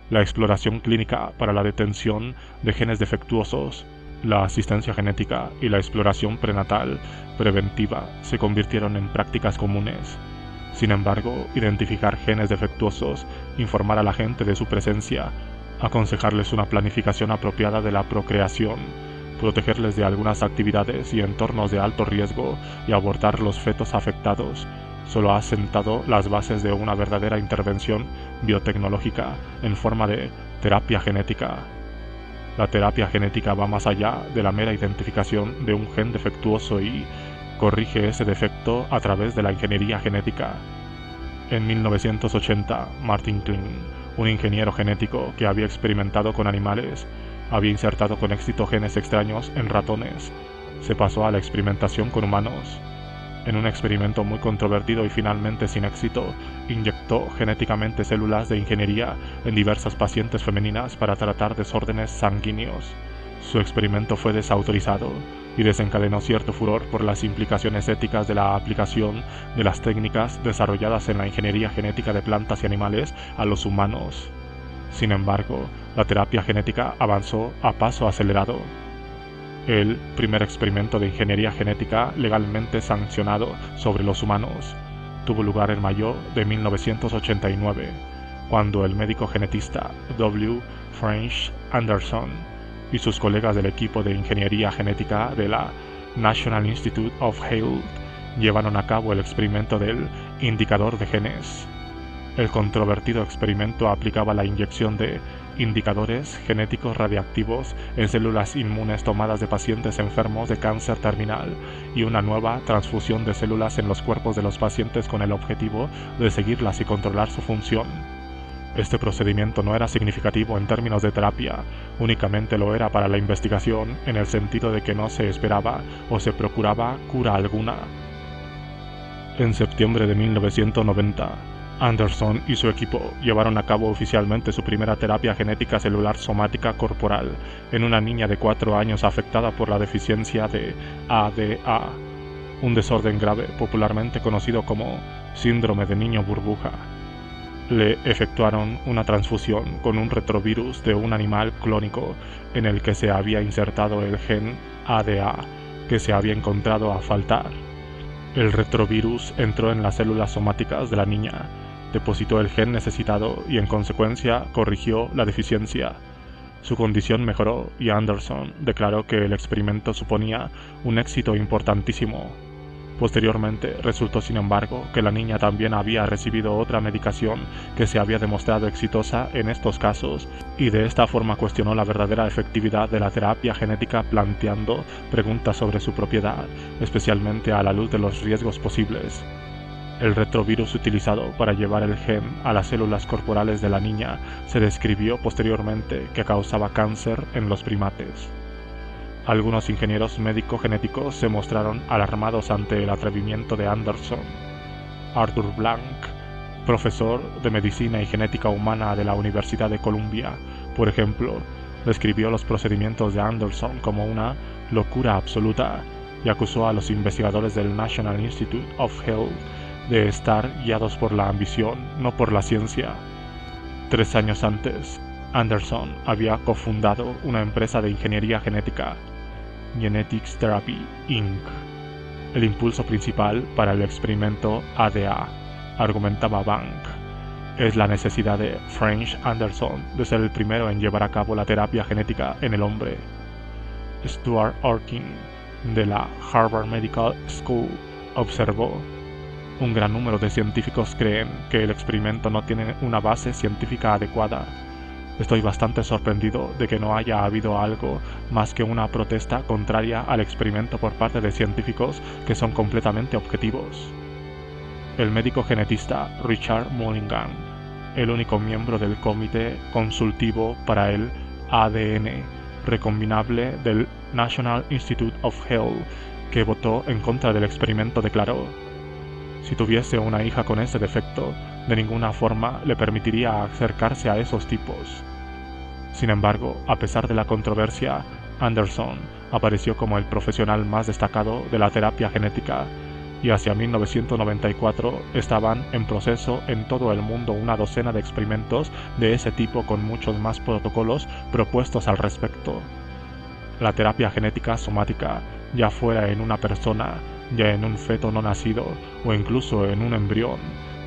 La exploración clínica para la detención de genes defectuosos, la asistencia genética y la exploración prenatal preventiva se convirtieron en prácticas comunes. Sin embargo, identificar genes defectuosos, informar a la gente de su presencia, aconsejarles una planificación apropiada de la procreación, protegerles de algunas actividades y entornos de alto riesgo y abortar los fetos afectados, solo ha sentado las bases de una verdadera intervención biotecnológica en forma de terapia genética. La terapia genética va más allá de la mera identificación de un gen defectuoso y corrige ese defecto a través de la ingeniería genética. En 1980, Martin Klein, un ingeniero genético que había experimentado con animales, había insertado con éxito genes extraños en ratones. Se pasó a la experimentación con humanos. En un experimento muy controvertido y finalmente sin éxito, inyectó genéticamente células de ingeniería en diversas pacientes femeninas para tratar desórdenes sanguíneos. Su experimento fue desautorizado y desencadenó cierto furor por las implicaciones éticas de la aplicación de las técnicas desarrolladas en la ingeniería genética de plantas y animales a los humanos. Sin embargo, la terapia genética avanzó a paso acelerado. El primer experimento de ingeniería genética legalmente sancionado sobre los humanos tuvo lugar en mayo de 1989, cuando el médico genetista W. French Anderson y sus colegas del equipo de ingeniería genética de la National Institute of Health llevaron a cabo el experimento del indicador de genes. El controvertido experimento aplicaba la inyección de indicadores genéticos radiactivos en células inmunes tomadas de pacientes enfermos de cáncer terminal y una nueva transfusión de células en los cuerpos de los pacientes con el objetivo de seguirlas y controlar su función. Este procedimiento no era significativo en términos de terapia, únicamente lo era para la investigación en el sentido de que no se esperaba o se procuraba cura alguna. En septiembre de 1990, Anderson y su equipo llevaron a cabo oficialmente su primera terapia genética celular somática corporal en una niña de 4 años afectada por la deficiencia de ADA, un desorden grave popularmente conocido como síndrome de niño burbuja. Le efectuaron una transfusión con un retrovirus de un animal clónico en el que se había insertado el gen ADA que se había encontrado a faltar. El retrovirus entró en las células somáticas de la niña, depositó el gen necesitado y en consecuencia corrigió la deficiencia. Su condición mejoró y Anderson declaró que el experimento suponía un éxito importantísimo. Posteriormente, resultó sin embargo que la niña también había recibido otra medicación que se había demostrado exitosa en estos casos y de esta forma cuestionó la verdadera efectividad de la terapia genética planteando preguntas sobre su propiedad, especialmente a la luz de los riesgos posibles. El retrovirus utilizado para llevar el gen a las células corporales de la niña se describió posteriormente que causaba cáncer en los primates. Algunos ingenieros médico-genéticos se mostraron alarmados ante el atrevimiento de Anderson. Arthur Blank, profesor de Medicina y Genética Humana de la Universidad de Columbia, por ejemplo, describió los procedimientos de Anderson como una locura absoluta y acusó a los investigadores del National Institute of Health de estar guiados por la ambición, no por la ciencia. 3 años antes, Anderson había cofundado una empresa de ingeniería genética, Genetics Therapy Inc. El impulso principal para el experimento ADA, argumentaba Bank, es la necesidad de French Anderson de ser el primero en llevar a cabo la terapia genética en el hombre. Stuart Orkin, de la Harvard Medical School, observó: un gran número de científicos creen que el experimento no tiene una base científica adecuada. Estoy bastante sorprendido de que no haya habido algo más que una protesta contraria al experimento por parte de científicos que son completamente objetivos. El médico genetista Richard Mulligan, el único miembro del comité consultivo para el ADN recombinable del National Institute of Health, que votó en contra del experimento, declaró: si tuviese una hija con ese defecto, de ninguna forma le permitiría acercarse a esos tipos. Sin embargo, a pesar de la controversia, Anderson apareció como el profesional más destacado de la terapia genética, y hacia 1994 estaban en proceso en todo el mundo una docena de experimentos de ese tipo con muchos más protocolos propuestos al respecto. La terapia genética somática, ya fuera en una persona, ya en un feto no nacido o incluso en un embrión,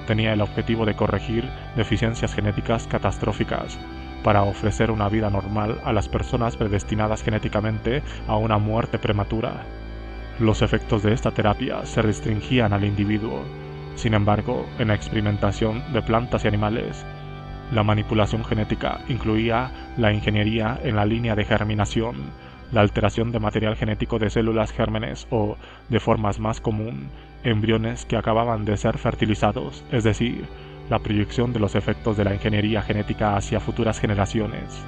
tenía el objetivo de corregir deficiencias genéticas catastróficas para ofrecer una vida normal a las personas predestinadas genéticamente a una muerte prematura. Los efectos de esta terapia se restringían al individuo. Sin embargo, en la experimentación de plantas y animales, la manipulación genética incluía la ingeniería en la línea de germinación, la alteración de material genético de células gérmenes o, de formas más común, embriones que acababan de ser fertilizados, es decir, la proyección de los efectos de la ingeniería genética hacia futuras generaciones.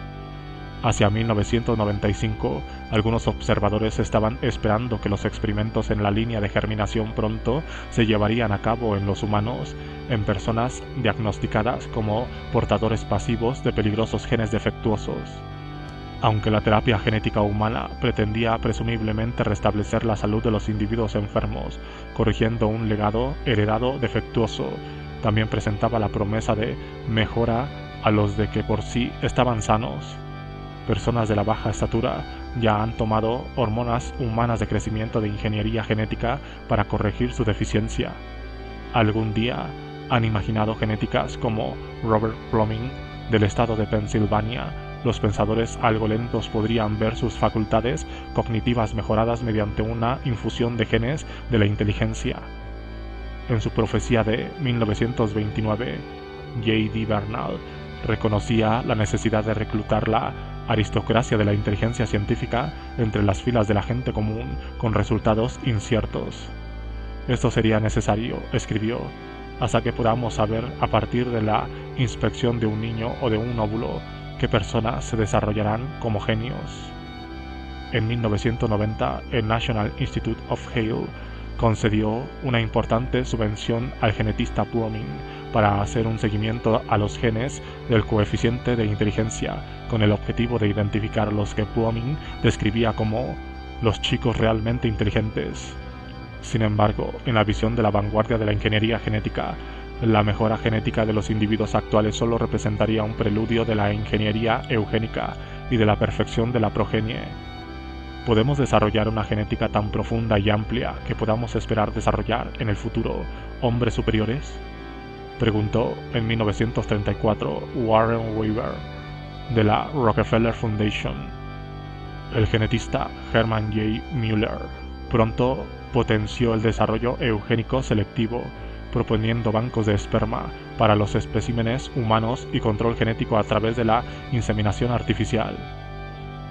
Hacia 1995, algunos observadores estaban esperando que los experimentos en la línea de germinación pronto se llevarían a cabo en los humanos, en personas diagnosticadas como portadores pasivos de peligrosos genes defectuosos. Aunque la terapia genética humana pretendía presumiblemente restablecer la salud de los individuos enfermos, corrigiendo un legado heredado defectuoso, también presentaba la promesa de mejora a los de que por sí estaban sanos. Personas de la baja estatura ya han tomado hormonas humanas de crecimiento de ingeniería genética para corregir su deficiencia. Algún día han imaginado genéticas como Robert Plumbing, del estado de Pensilvania. Los pensadores algo lentos podrían ver sus facultades cognitivas mejoradas mediante una infusión de genes de la inteligencia. En su profecía de 1929, J.D. Bernal reconocía la necesidad de reclutar la aristocracia de la inteligencia científica entre las filas de la gente común con resultados inciertos. Esto sería necesario, escribió, hasta que podamos saber a partir de la inspección de un niño o de un óvulo qué personas se desarrollarán como genios. En 1990, el National Institute of Health concedió una importante subvención al genetista Plumbing para hacer un seguimiento a los genes del coeficiente de inteligencia con el objetivo de identificar los que Plumbing describía como los chicos realmente inteligentes. Sin embargo, en la visión de la vanguardia de la ingeniería genética, la mejora genética de los individuos actuales solo representaría un preludio de la ingeniería eugénica y de la perfección de la progenie. ¿Podemos desarrollar una genética tan profunda y amplia que podamos esperar desarrollar en el futuro hombres superiores?, preguntó en 1934 Warren Weaver, de la Rockefeller Foundation. El genetista Herman J. Mueller pronto potenció el desarrollo eugénico selectivo, proponiendo bancos de esperma para los especímenes humanos y control genético a través de la inseminación artificial.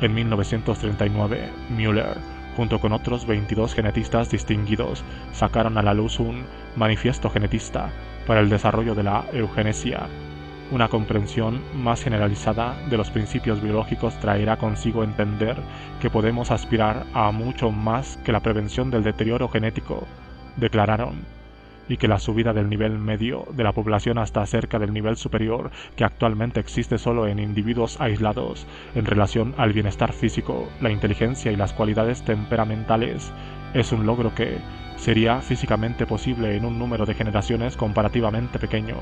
En 1939, Mueller, junto con otros 22 genetistas distinguidos, sacaron a la luz un manifiesto genetista para el desarrollo de la eugenesia. Una comprensión más generalizada de los principios biológicos traerá consigo entender que podemos aspirar a mucho más que la prevención del deterioro genético, declararon, y que la subida del nivel medio de la población hasta cerca del nivel superior, que actualmente existe solo en individuos aislados en relación al bienestar físico, la inteligencia y las cualidades temperamentales, Es un logro que sería físicamente posible en un número de generaciones comparativamente pequeño.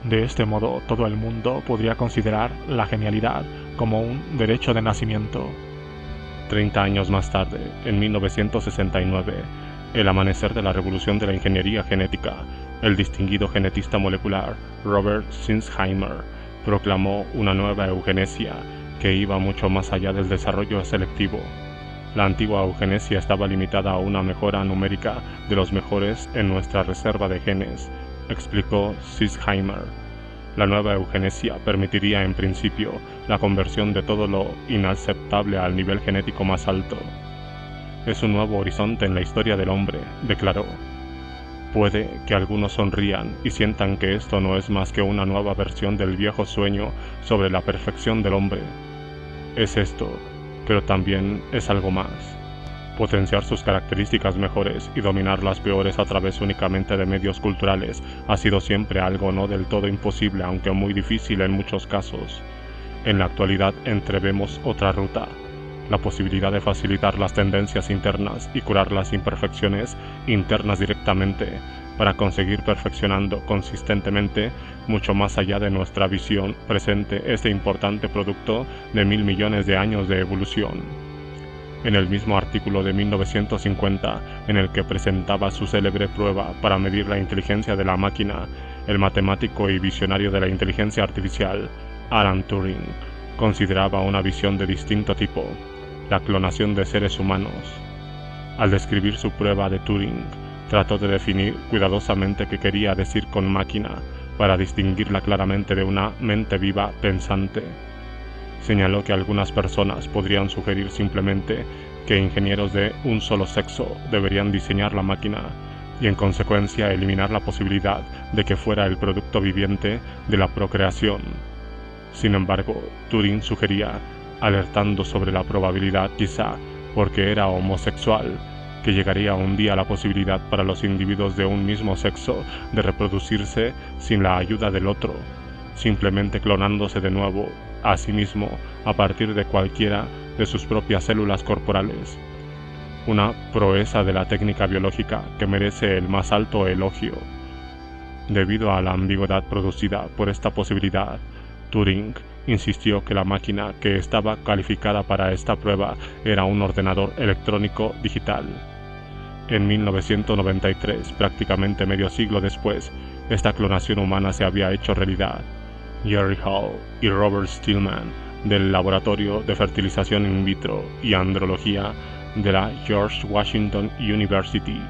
De este modo, todo el mundo podría considerar la genialidad como un derecho de nacimiento. 30 años más tarde, en 1969, el amanecer de la revolución de la ingeniería genética, el distinguido genetista molecular Robert Sinsheimer proclamó una nueva eugenesia que iba mucho más allá del desarrollo selectivo. La antigua eugenesia estaba limitada a una mejora numérica de los mejores en nuestra reserva de genes, explicó Sinsheimer. La nueva eugenesia permitiría en principio la conversión de todo lo inaceptable al nivel genético más alto. Es un nuevo horizonte en la historia del hombre, declaró. Puede que algunos sonrían y sientan que esto no es más que una nueva versión del viejo sueño sobre la perfección del hombre. Es esto, pero también es algo más. Potenciar sus características mejores y dominar las peores a través únicamente de medios culturales ha sido siempre algo no del todo imposible, aunque muy difícil en muchos casos. En la actualidad entrevemos otra ruta, la posibilidad de facilitar las tendencias internas y curar las imperfecciones internas directamente, para conseguir perfeccionando consistentemente mucho más allá de nuestra visión presente este importante producto de 1000 millones de años de evolución. En el mismo artículo de 1950, en el que presentaba su célebre prueba para medir la inteligencia de la máquina, el matemático y visionario de la inteligencia artificial, Alan Turing, consideraba una visión de distinto tipo, la clonación de seres humanos. Al describir su prueba de Turing, trató de definir cuidadosamente qué quería decir con máquina, para distinguirla claramente de una mente viva pensante. Señaló que algunas personas podrían sugerir simplemente que ingenieros de un solo sexo deberían diseñar la máquina y en consecuencia eliminar la posibilidad de que fuera el producto viviente de la procreación. Sin embargo, Turing sugería, alertando sobre la probabilidad, quizá porque era homosexual, que llegaría un día la posibilidad para los individuos de un mismo sexo de reproducirse sin la ayuda del otro, simplemente clonándose de nuevo a sí mismo a partir de cualquiera de sus propias células corporales. Una proeza de la técnica biológica que merece el más alto elogio. Debido a la ambigüedad producida por esta posibilidad, Turing insistió que la máquina que estaba calificada para esta prueba era un ordenador electrónico digital. En 1993, prácticamente medio siglo después, esta clonación humana se había hecho realidad. Jerry Hall y Robert Stillman, del Laboratorio de Fertilización in Vitro y Andrología de la George Washington University,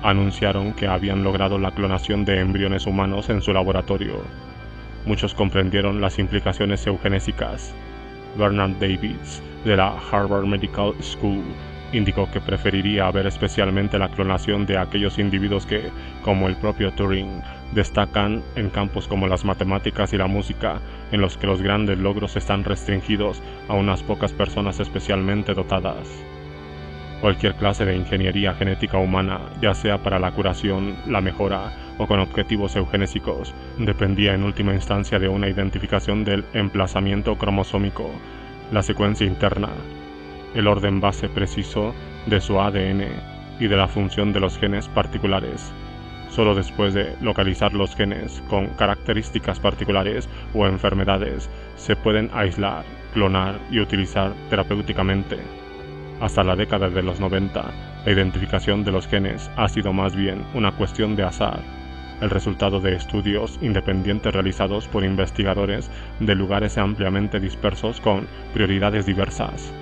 anunciaron que habían logrado la clonación de embriones humanos en su laboratorio. Muchos comprendieron las implicaciones eugenésicas. Bernard Davis, de la Harvard Medical School, indicó que preferiría ver especialmente la clonación de aquellos individuos que, como el propio Turing, destacan en campos como las matemáticas y la música, en los que los grandes logros están restringidos a unas pocas personas especialmente dotadas. Cualquier clase de ingeniería genética humana, ya sea para la curación, la mejora o con objetivos eugenésicos, dependía en última instancia de una identificación del emplazamiento cromosómico, la secuencia interna, el orden base preciso de su ADN y de la función de los genes particulares. Solo después de localizar los genes con características particulares o enfermedades se pueden aislar, clonar y utilizar terapéuticamente. Hasta la década de los 90, la identificación de los genes ha sido más bien una cuestión de azar, el resultado de estudios independientes realizados por investigadores de lugares ampliamente dispersos con prioridades diversas.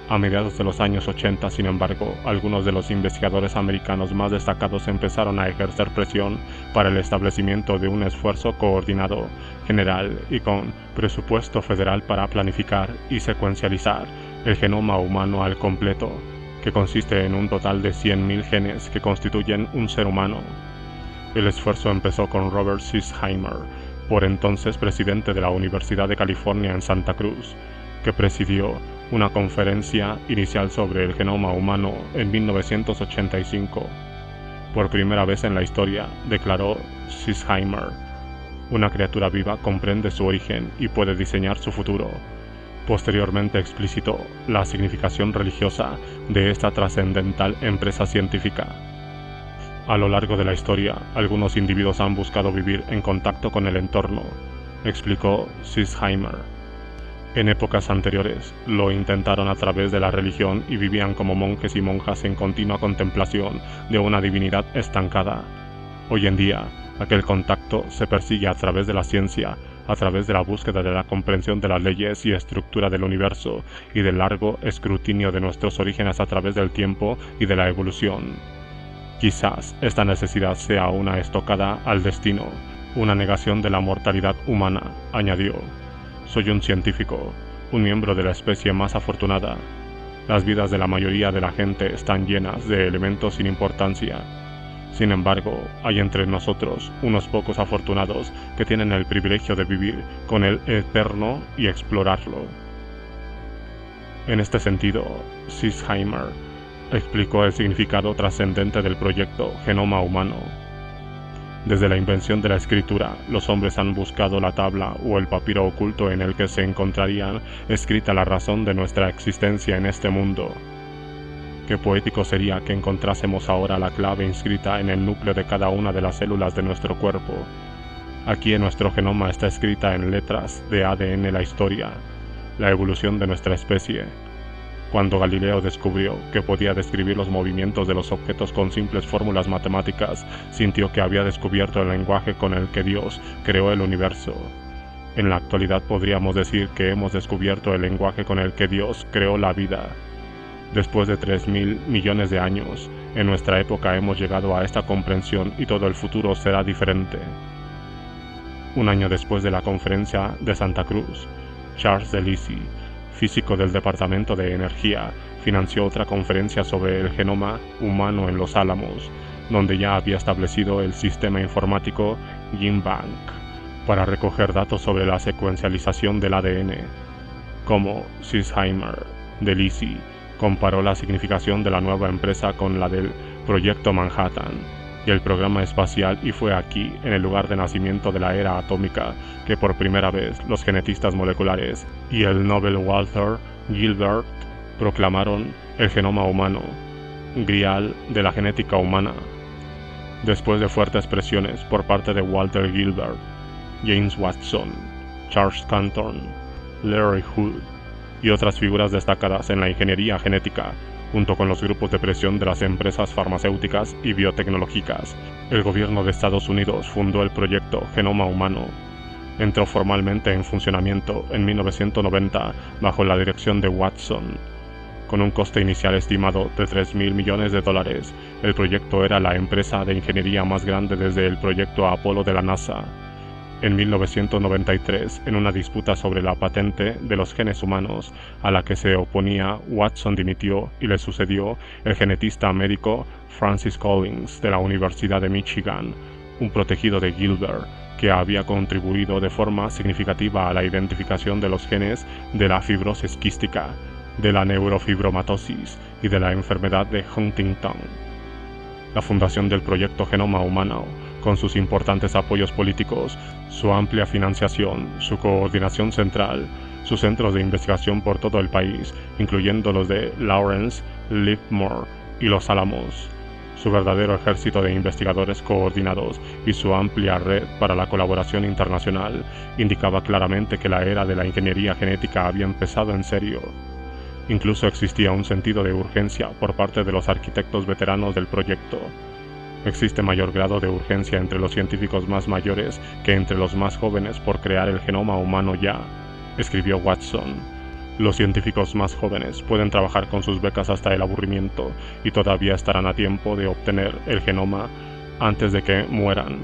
A mediados de los años 80, sin embargo, algunos de los investigadores americanos más destacados empezaron a ejercer presión para el establecimiento de un esfuerzo coordinado, general y con presupuesto federal para planificar y secuencializar el genoma humano al completo, que consiste en un total de 100.000 genes que constituyen un ser humano. El esfuerzo empezó con Robert Sinsheimer, por entonces presidente de la Universidad de California en Santa Cruz, que presidió una conferencia inicial sobre el genoma humano en 1985. Por primera vez en la historia, declaró Sinsheimer, una criatura viva comprende su origen y puede diseñar su futuro. Posteriormente explicitó la significación religiosa de esta trascendental empresa científica. A lo largo de la historia, algunos individuos han buscado vivir en contacto con el entorno, explicó Siesheimer. En épocas anteriores, lo intentaron a través de la religión y vivían como monjes y monjas en continua contemplación de una divinidad estancada. Hoy en día, aquel contacto se persigue a través de la ciencia, a través de la búsqueda de la comprensión de las leyes y estructura del universo y del largo escrutinio de nuestros orígenes a través del tiempo y de la evolución. Quizás esta necesidad sea una estocada al destino, una negación de la mortalidad humana, añadió. Soy un científico, un miembro de la especie más afortunada. Las vidas de la mayoría de la gente están llenas de elementos sin importancia. Sin embargo, hay entre nosotros unos pocos afortunados que tienen el privilegio de vivir con el eterno y explorarlo. En este sentido, Siesheimer explicó el significado trascendente del proyecto Genoma Humano. Desde la invención de la escritura, los hombres han buscado la tabla o el papiro oculto en el que se encontraría escrita la razón de nuestra existencia en este mundo. Qué poético sería que encontrásemos ahora la clave inscrita en el núcleo de cada una de las células de nuestro cuerpo. Aquí en nuestro genoma está escrita en letras de ADN la historia, la evolución de nuestra especie. Cuando Galileo descubrió que podía describir los movimientos de los objetos con simples fórmulas matemáticas, sintió que había descubierto el lenguaje con el que Dios creó el universo. En la actualidad podríamos decir que hemos descubierto el lenguaje con el que Dios creó la vida. Después de 3.000 millones de años, en nuestra época hemos llegado a esta comprensión y todo el futuro será diferente. Un año después de la conferencia de Santa Cruz, Charles Delisi, físico del Departamento de Energía, financió otra conferencia sobre el genoma humano en Los Álamos, donde ya había establecido el sistema informático GenBank para recoger datos sobre la secuencialización del ADN. Como Siesheimer, Delisi comparó la significación de la nueva empresa con la del Proyecto Manhattan y el programa espacial, y fue aquí, en el lugar de nacimiento de la era atómica, que por primera vez los genetistas moleculares y el Nobel Walter Gilbert proclamaron el genoma humano, grial de la genética humana. Después de fuertes presiones por parte de Walter Gilbert, James Watson, Charles Cantor, Larry Hood y otras figuras destacadas en la ingeniería genética, junto con los grupos de presión de las empresas farmacéuticas y biotecnológicas, el gobierno de Estados Unidos fundó el proyecto Genoma Humano. Entró formalmente en funcionamiento en 1990 bajo la dirección de Watson. Con un coste inicial estimado de $3.000 millones, el proyecto era la empresa de ingeniería más grande desde el proyecto Apolo de la NASA. En 1993, en una disputa sobre la patente de los genes humanos, a la que se oponía, Watson dimitió y le sucedió el genetista médico Francis Collins de la Universidad de Michigan, un protegido de Gilbert, que había contribuido de forma significativa a la identificación de los genes de la fibrosis quística, de la neurofibromatosis y de la enfermedad de Huntington. La fundación del proyecto Genoma Humano, con sus importantes apoyos políticos, su amplia financiación, su coordinación central, sus centros de investigación por todo el país, incluyendo los de Lawrence, Livermore y Los Álamos, su verdadero ejército de investigadores coordinados y su amplia red para la colaboración internacional, indicaba claramente que la era de la ingeniería genética había empezado en serio. Incluso existía un sentido de urgencia por parte de los arquitectos veteranos del proyecto. Existe mayor grado de urgencia entre los científicos más mayores que entre los más jóvenes por crear el genoma humano ya, escribió Watson. Los científicos más jóvenes pueden trabajar con sus becas hasta el aburrimiento y todavía estarán a tiempo de obtener el genoma antes de que mueran.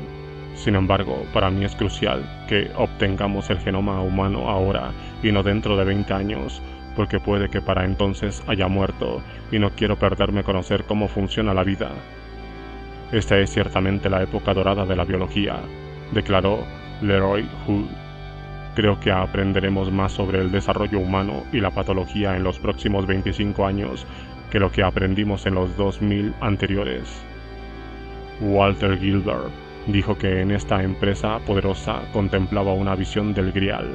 Sin embargo, para mí es crucial que obtengamos el genoma humano ahora y no dentro de 20 años, porque puede que para entonces haya muerto y no quiero perderme conocer cómo funciona la vida. Esta es ciertamente la época dorada de la biología, declaró Leroy Hood. Creo que aprenderemos más sobre el desarrollo humano y la patología en los próximos 25 años que lo que aprendimos en los 2000 anteriores. Walter Gilbert dijo que en esta empresa poderosa contemplaba una visión del grial.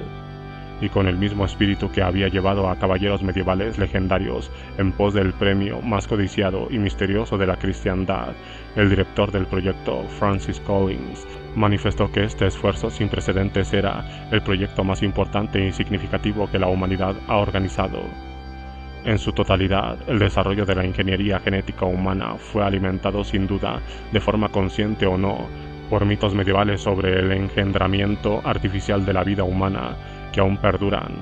y con el mismo espíritu que había llevado a caballeros medievales legendarios en pos del premio más codiciado y misterioso de la cristiandad, el director del proyecto, Francis Collins, manifestó que este esfuerzo sin precedentes era el proyecto más importante y significativo que la humanidad ha organizado. En su totalidad, el desarrollo de la ingeniería genética humana fue alimentado sin duda, de forma consciente o no, por mitos medievales sobre el engendramiento artificial de la vida humana que aún perduran,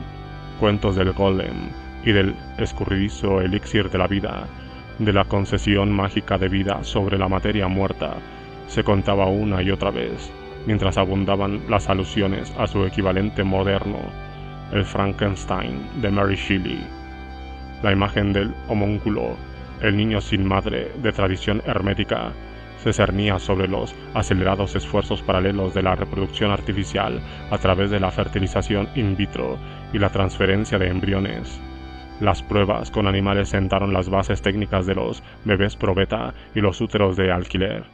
cuentos del golem y del escurridizo elixir de la vida, de la concesión mágica de vida sobre la materia muerta, se contaba una y otra vez, mientras abundaban las alusiones a su equivalente moderno, el Frankenstein de Mary Shelley. La imagen del homúnculo, el niño sin madre de tradición hermética, se cernía sobre los acelerados esfuerzos paralelos de la reproducción artificial a través de la fertilización in vitro y la transferencia de embriones. Las pruebas con animales sentaron las bases técnicas de los bebés probeta y los úteros de alquiler,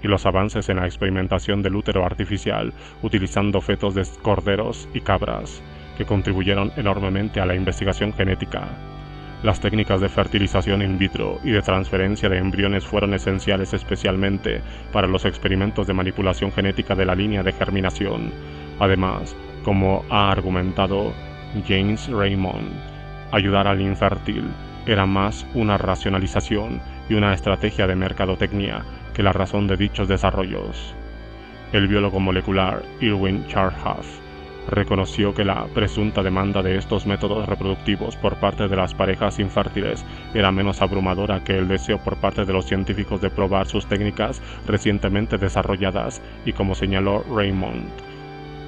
y los avances en la experimentación del útero artificial utilizando fetos de corderos y cabras, que contribuyeron enormemente a la investigación genética. Las técnicas de fertilización in vitro y de transferencia de embriones fueron esenciales especialmente para los experimentos de manipulación genética de la línea de germinación. Además, como ha argumentado James Raymond, ayudar al infértil era más una racionalización y una estrategia de mercadotecnia que la razón de dichos desarrollos. El biólogo molecular Irwin Chargaff reconoció que la presunta demanda de estos métodos reproductivos por parte de las parejas infértiles era menos abrumadora que el deseo por parte de los científicos de probar sus técnicas recientemente desarrolladas, y como señaló Raymond,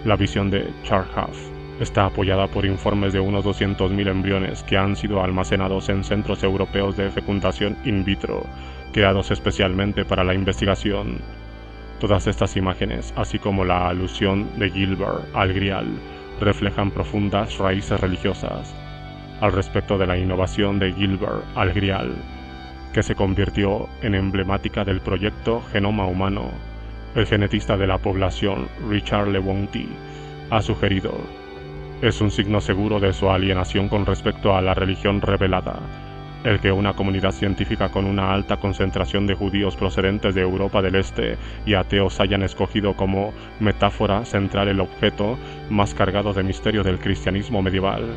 la visión de Chargaff está apoyada por informes de unos 200.000 embriones que han sido almacenados en centros europeos de fecundación in vitro, creados especialmente para la investigación. Todas estas imágenes, así como la alusión de Gilbert al Grial, reflejan profundas raíces religiosas. Al respecto de la innovación de Gilbert al Grial, que se convirtió en emblemática del proyecto Genoma Humano, el genetista de la población Richard Lewontin ha sugerido: es un signo seguro de su alienación con respecto a la religión revelada, el que una comunidad científica con una alta concentración de judíos procedentes de Europa del Este y ateos hayan escogido como metáfora central el objeto más cargado de misterio del cristianismo medieval,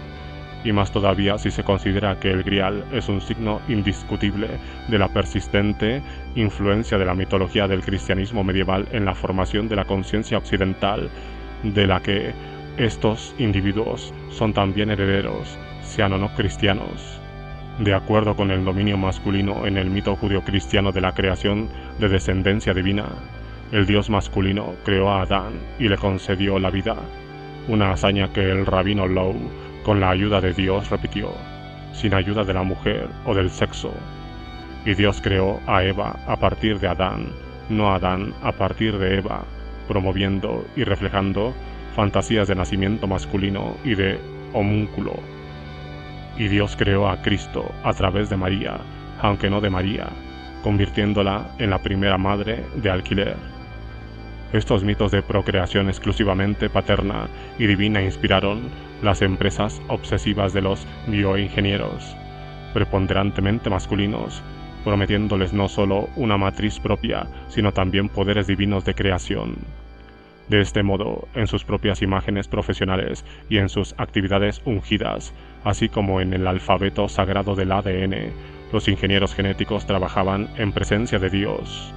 y más todavía si se considera que el Grial es un signo indiscutible de la persistente influencia de la mitología del cristianismo medieval en la formación de la conciencia occidental, de la que estos individuos son también herederos, sean o no cristianos. De acuerdo con el dominio masculino en el mito judio-cristiano de la creación de descendencia divina, el dios masculino creó a Adán y le concedió la vida, una hazaña que el rabino Low, con la ayuda de Dios, repitió, sin ayuda de la mujer o del sexo. Y Dios creó a Eva a partir de Adán, no Adán a partir de Eva, promoviendo y reflejando fantasías de nacimiento masculino y de homúnculo. Y Dios creó a Cristo a través de María, aunque no de María, convirtiéndola en la primera madre de alquiler. Estos mitos de procreación exclusivamente paterna y divina inspiraron las empresas obsesivas de los bioingenieros, preponderantemente masculinos, prometiéndoles no solo una matriz propia, sino también poderes divinos de creación. De este modo, en sus propias imágenes profesionales y en sus actividades ungidas, así como en el alfabeto sagrado del ADN, los ingenieros genéticos trabajaban en presencia de Dios.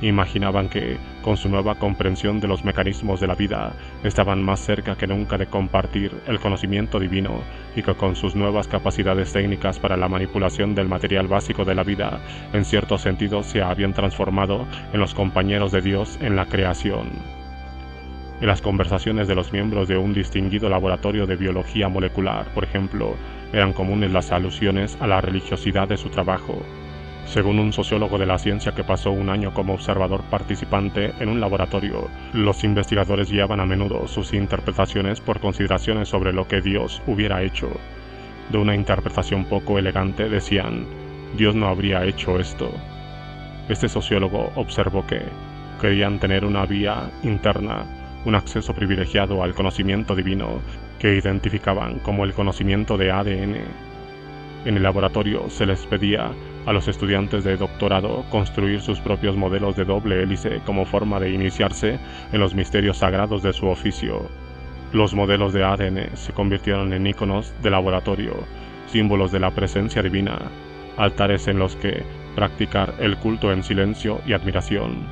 Imaginaban que, con su nueva comprensión de los mecanismos de la vida, estaban más cerca que nunca de compartir el conocimiento divino, y que con sus nuevas capacidades técnicas para la manipulación del material básico de la vida, en cierto sentido se habían transformado en los compañeros de Dios en la creación. En las conversaciones de los miembros de un distinguido laboratorio de biología molecular, por ejemplo, eran comunes las alusiones a la religiosidad de su trabajo. Según un sociólogo de la ciencia que pasó un año como observador participante en un laboratorio, los investigadores guiaban a menudo sus interpretaciones por consideraciones sobre lo que Dios hubiera hecho. De una interpretación poco elegante decían: Dios no habría hecho esto. Este sociólogo observó que querían tener una vía interna, un acceso privilegiado al conocimiento divino, que identificaban como el conocimiento de ADN. En el laboratorio se les pedía a los estudiantes de doctorado construir sus propios modelos de doble hélice como forma de iniciarse en los misterios sagrados de su oficio. Los modelos de ADN se convirtieron en íconos de laboratorio, símbolos de la presencia divina, altares en los que practicar el culto en silencio y admiración.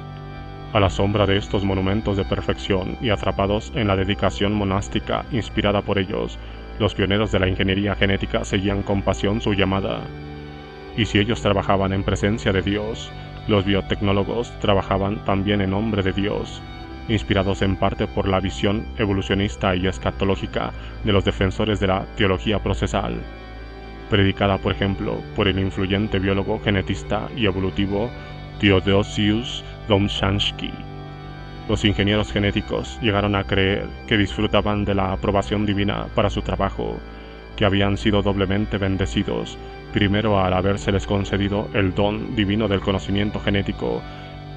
A la sombra de estos monumentos de perfección y atrapados en la dedicación monástica inspirada por ellos, los pioneros de la ingeniería genética seguían con pasión su llamada. Y si ellos trabajaban en presencia de Dios, los biotecnólogos trabajaban también en nombre de Dios, inspirados en parte por la visión evolucionista y escatológica de los defensores de la teología procesal, predicada por ejemplo por el influyente biólogo genetista y evolutivo Theodosius Domzhansky. Los ingenieros genéticos llegaron a creer que disfrutaban de la aprobación divina para su trabajo, que habían sido doblemente bendecidos, primero al habérseles concedido el don divino del conocimiento genético,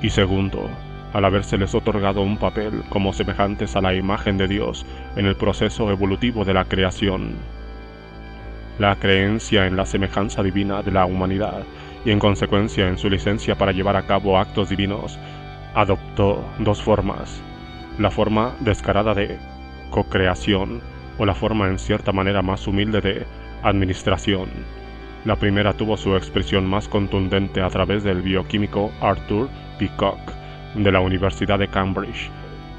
y segundo, al habérseles otorgado un papel como semejantes a la imagen de Dios en el proceso evolutivo de la creación. La creencia en la semejanza divina de la humanidad y en consecuencia en su licencia para llevar a cabo actos divinos, adoptó dos formas: la forma descarada de cocreación o la forma en cierta manera más humilde de administración. La primera tuvo su expresión más contundente a través del bioquímico Arthur Peacock de la Universidad de Cambridge,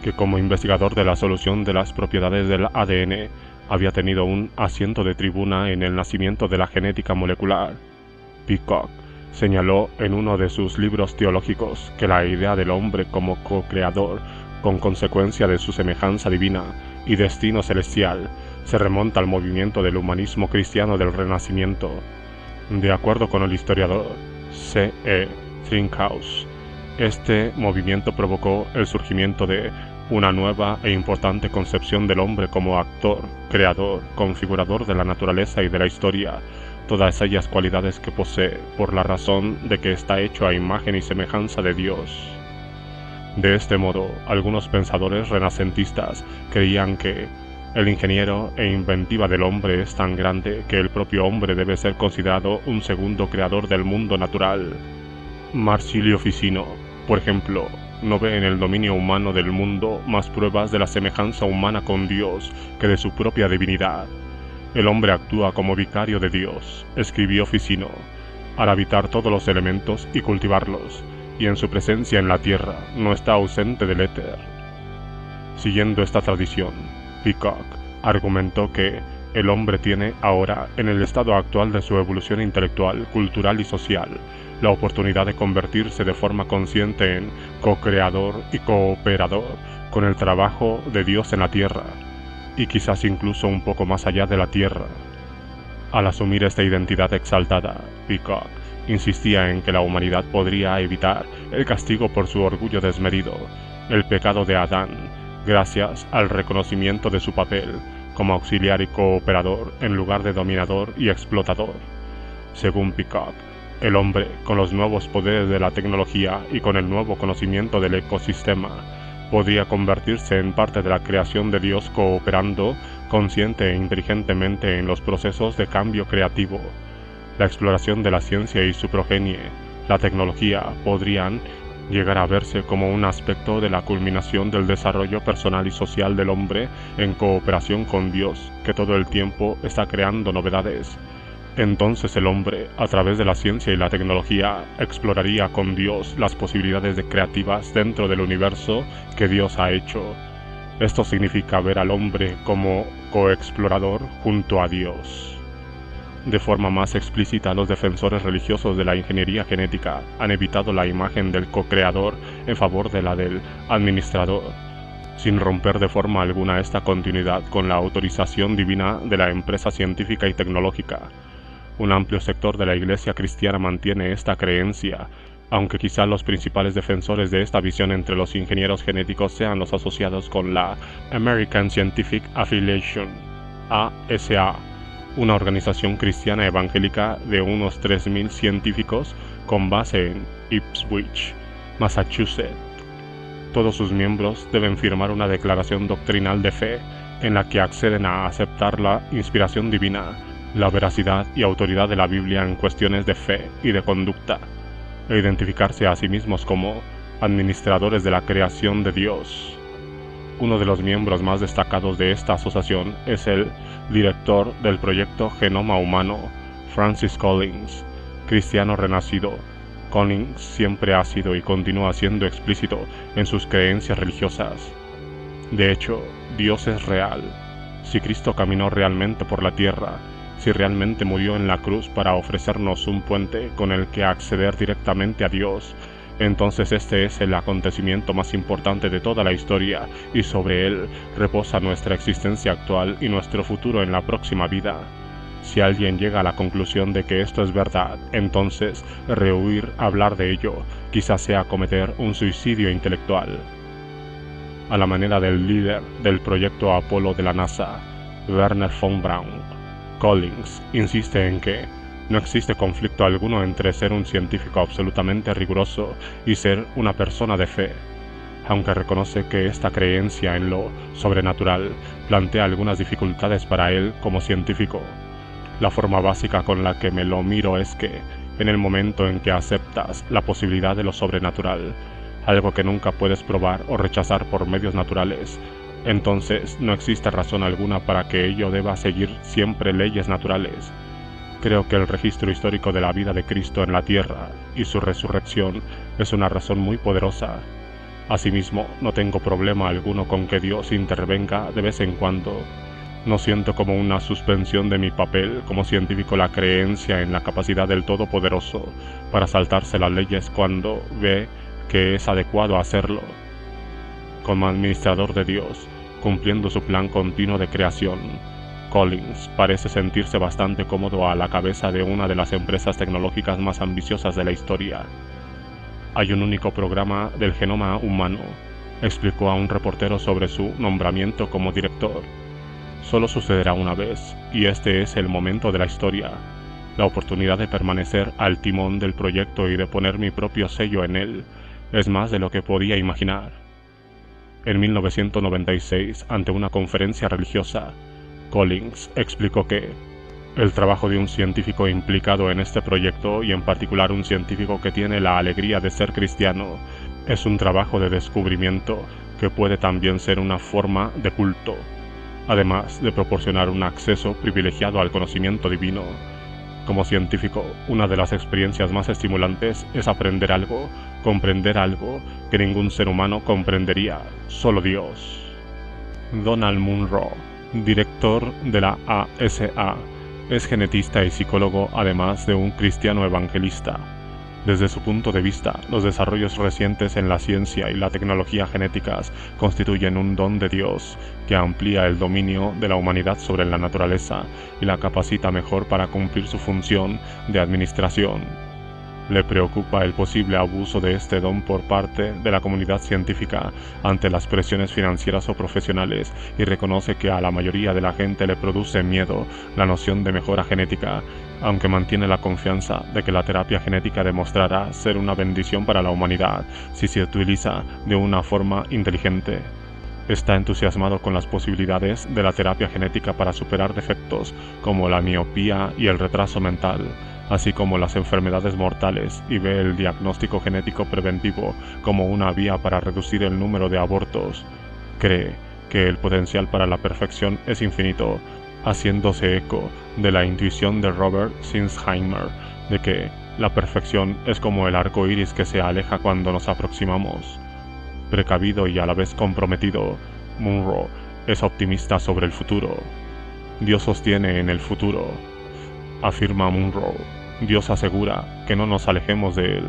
que como investigador de la solución de las propiedades del ADN había tenido un asiento de tribuna en el nacimiento de la genética molecular. Peacock señaló en uno de sus libros teológicos que la idea del hombre como co-creador, con consecuencia de su semejanza divina y destino celestial, se remonta al movimiento del humanismo cristiano del Renacimiento. De acuerdo con el historiador C. E. Trinkhaus, este movimiento provocó el surgimiento de una nueva e importante concepción del hombre como actor, creador, configurador de la naturaleza y de la historia, todas ellas cualidades que posee por la razón de que está hecho a imagen y semejanza de Dios. De este modo, algunos pensadores renacentistas creían que el ingeniero e inventiva del hombre es tan grande que el propio hombre debe ser considerado un segundo creador del mundo natural. Marsilio Ficino, por ejemplo, no ve en el dominio humano del mundo más pruebas de la semejanza humana con Dios que de su propia divinidad. El hombre actúa como vicario de Dios, escribió Ficino, al habitar todos los elementos y cultivarlos, y en su presencia en la tierra no está ausente del éter. Siguiendo esta tradición, Peacock argumentó que el hombre tiene ahora, en el estado actual de su evolución intelectual, cultural y social, la oportunidad de convertirse de forma consciente en co-creador y cooperador con el trabajo de Dios en la tierra, y quizás incluso un poco más allá de la tierra. Al asumir esta identidad exaltada, Peacock insistía en que la humanidad podría evitar el castigo por su orgullo desmedido, el pecado de Adán, gracias al reconocimiento de su papel como auxiliar y cooperador en lugar de dominador y explotador. Según Peacock, el hombre, con los nuevos poderes de la tecnología y con el nuevo conocimiento del ecosistema, podría convertirse en parte de la creación de Dios cooperando consciente e inteligentemente en los procesos de cambio creativo. La exploración de la ciencia y su progenie, la tecnología, podrían llegar a verse como un aspecto de la culminación del desarrollo personal y social del hombre en cooperación con Dios, que todo el tiempo está creando novedades. Entonces el hombre, a través de la ciencia y la tecnología, exploraría con Dios las posibilidades creativas dentro del universo que Dios ha hecho. Esto significa ver al hombre como coexplorador junto a Dios. De forma más explícita, los defensores religiosos de la ingeniería genética han evitado la imagen del co-creador en favor de la del administrador, sin romper de forma alguna esta continuidad con la autorización divina de la empresa científica y tecnológica. Un amplio sector de la Iglesia cristiana mantiene esta creencia, aunque quizá los principales defensores de esta visión entre los ingenieros genéticos sean los asociados con la American Scientific Affiliation, ASA, una organización cristiana evangélica de unos 3.000 científicos con base en Ipswich, Massachusetts. Todos sus miembros deben firmar una declaración doctrinal de fe en la que acceden a aceptar la inspiración divina, la veracidad y autoridad de la Biblia en cuestiones de fe y de conducta, e identificarse a sí mismos como administradores de la creación de Dios. Uno de los miembros más destacados de esta asociación es el director del proyecto Genoma Humano, Francis Collins, cristiano renacido. Collins siempre ha sido y continúa siendo explícito en sus creencias religiosas. De hecho, Dios es real. Si Cristo caminó realmente por la tierra, si realmente murió en la cruz para ofrecernos un puente con el que acceder directamente a Dios, entonces este es el acontecimiento más importante de toda la historia y sobre él reposa nuestra existencia actual y nuestro futuro en la próxima vida. Si alguien llega a la conclusión de que esto es verdad, entonces rehuir hablar de ello quizás sea cometer un suicidio intelectual. A la manera del líder del proyecto Apolo de la NASA, Wernher von Braun, Collins insiste en que no existe conflicto alguno entre ser un científico absolutamente riguroso y ser una persona de fe, aunque reconoce que esta creencia en lo sobrenatural plantea algunas dificultades para él como científico. La forma básica con la que me lo miro es que, en el momento en que aceptas la posibilidad de lo sobrenatural, algo que nunca puedes probar o rechazar por medios naturales, entonces no existe razón alguna para que ello deba seguir siempre leyes naturales. Creo que el registro histórico de la vida de Cristo en la tierra y su resurrección es una razón muy poderosa. Asimismo, no tengo problema alguno con que Dios intervenga de vez en cuando. No siento como una suspensión de mi papel como científico la creencia en la capacidad del Todopoderoso para saltarse las leyes cuando ve que es adecuado hacerlo. Como administrador de Dios, cumpliendo su plan continuo de creación, Collins parece sentirse bastante cómodo a la cabeza de una de las empresas tecnológicas más ambiciosas de la historia. Hay un único programa del genoma humano, explicó a un reportero sobre su nombramiento como director. Solo sucederá una vez, y este es el momento de la historia, la oportunidad de permanecer al timón del proyecto y de poner mi propio sello en él, es más de lo que podía imaginar. En 1996, ante una conferencia religiosa, Collins explicó que el trabajo de un científico implicado en este proyecto, y en particular un científico que tiene la alegría de ser cristiano, es un trabajo de descubrimiento que puede también ser una forma de culto, además de proporcionar un acceso privilegiado al conocimiento divino. Como científico, una de las experiencias más estimulantes es aprender algo, comprender algo que ningún ser humano comprendería, solo Dios. Donald Munro, director de la ASA, es genetista y psicólogo, además de un cristiano evangelista. Desde su punto de vista, los desarrollos recientes en la ciencia y la tecnología genéticas constituyen un don de Dios que amplía el dominio de la humanidad sobre la naturaleza y la capacita mejor para cumplir su función de administración. Le preocupa el posible abuso de este don por parte de la comunidad científica ante las presiones financieras o profesionales, y reconoce que a la mayoría de la gente le produce miedo la noción de mejora genética, aunque mantiene la confianza de que la terapia genética demostrará ser una bendición para la humanidad si se utiliza de una forma inteligente. Está entusiasmado con las posibilidades de la terapia genética para superar defectos como la miopía y el retraso mental, así como las enfermedades mortales, y ve el diagnóstico genético preventivo como una vía para reducir el número de abortos. Cree que el potencial para la perfección es infinito, haciéndose eco de la intuición de Robert Sinsheimer de que la perfección es como el arco iris que se aleja cuando nos aproximamos. Precavido y a la vez comprometido, Munro es optimista sobre el futuro. Dios sostiene en el futuro, afirma Munro. Dios asegura que no nos alejemos de él.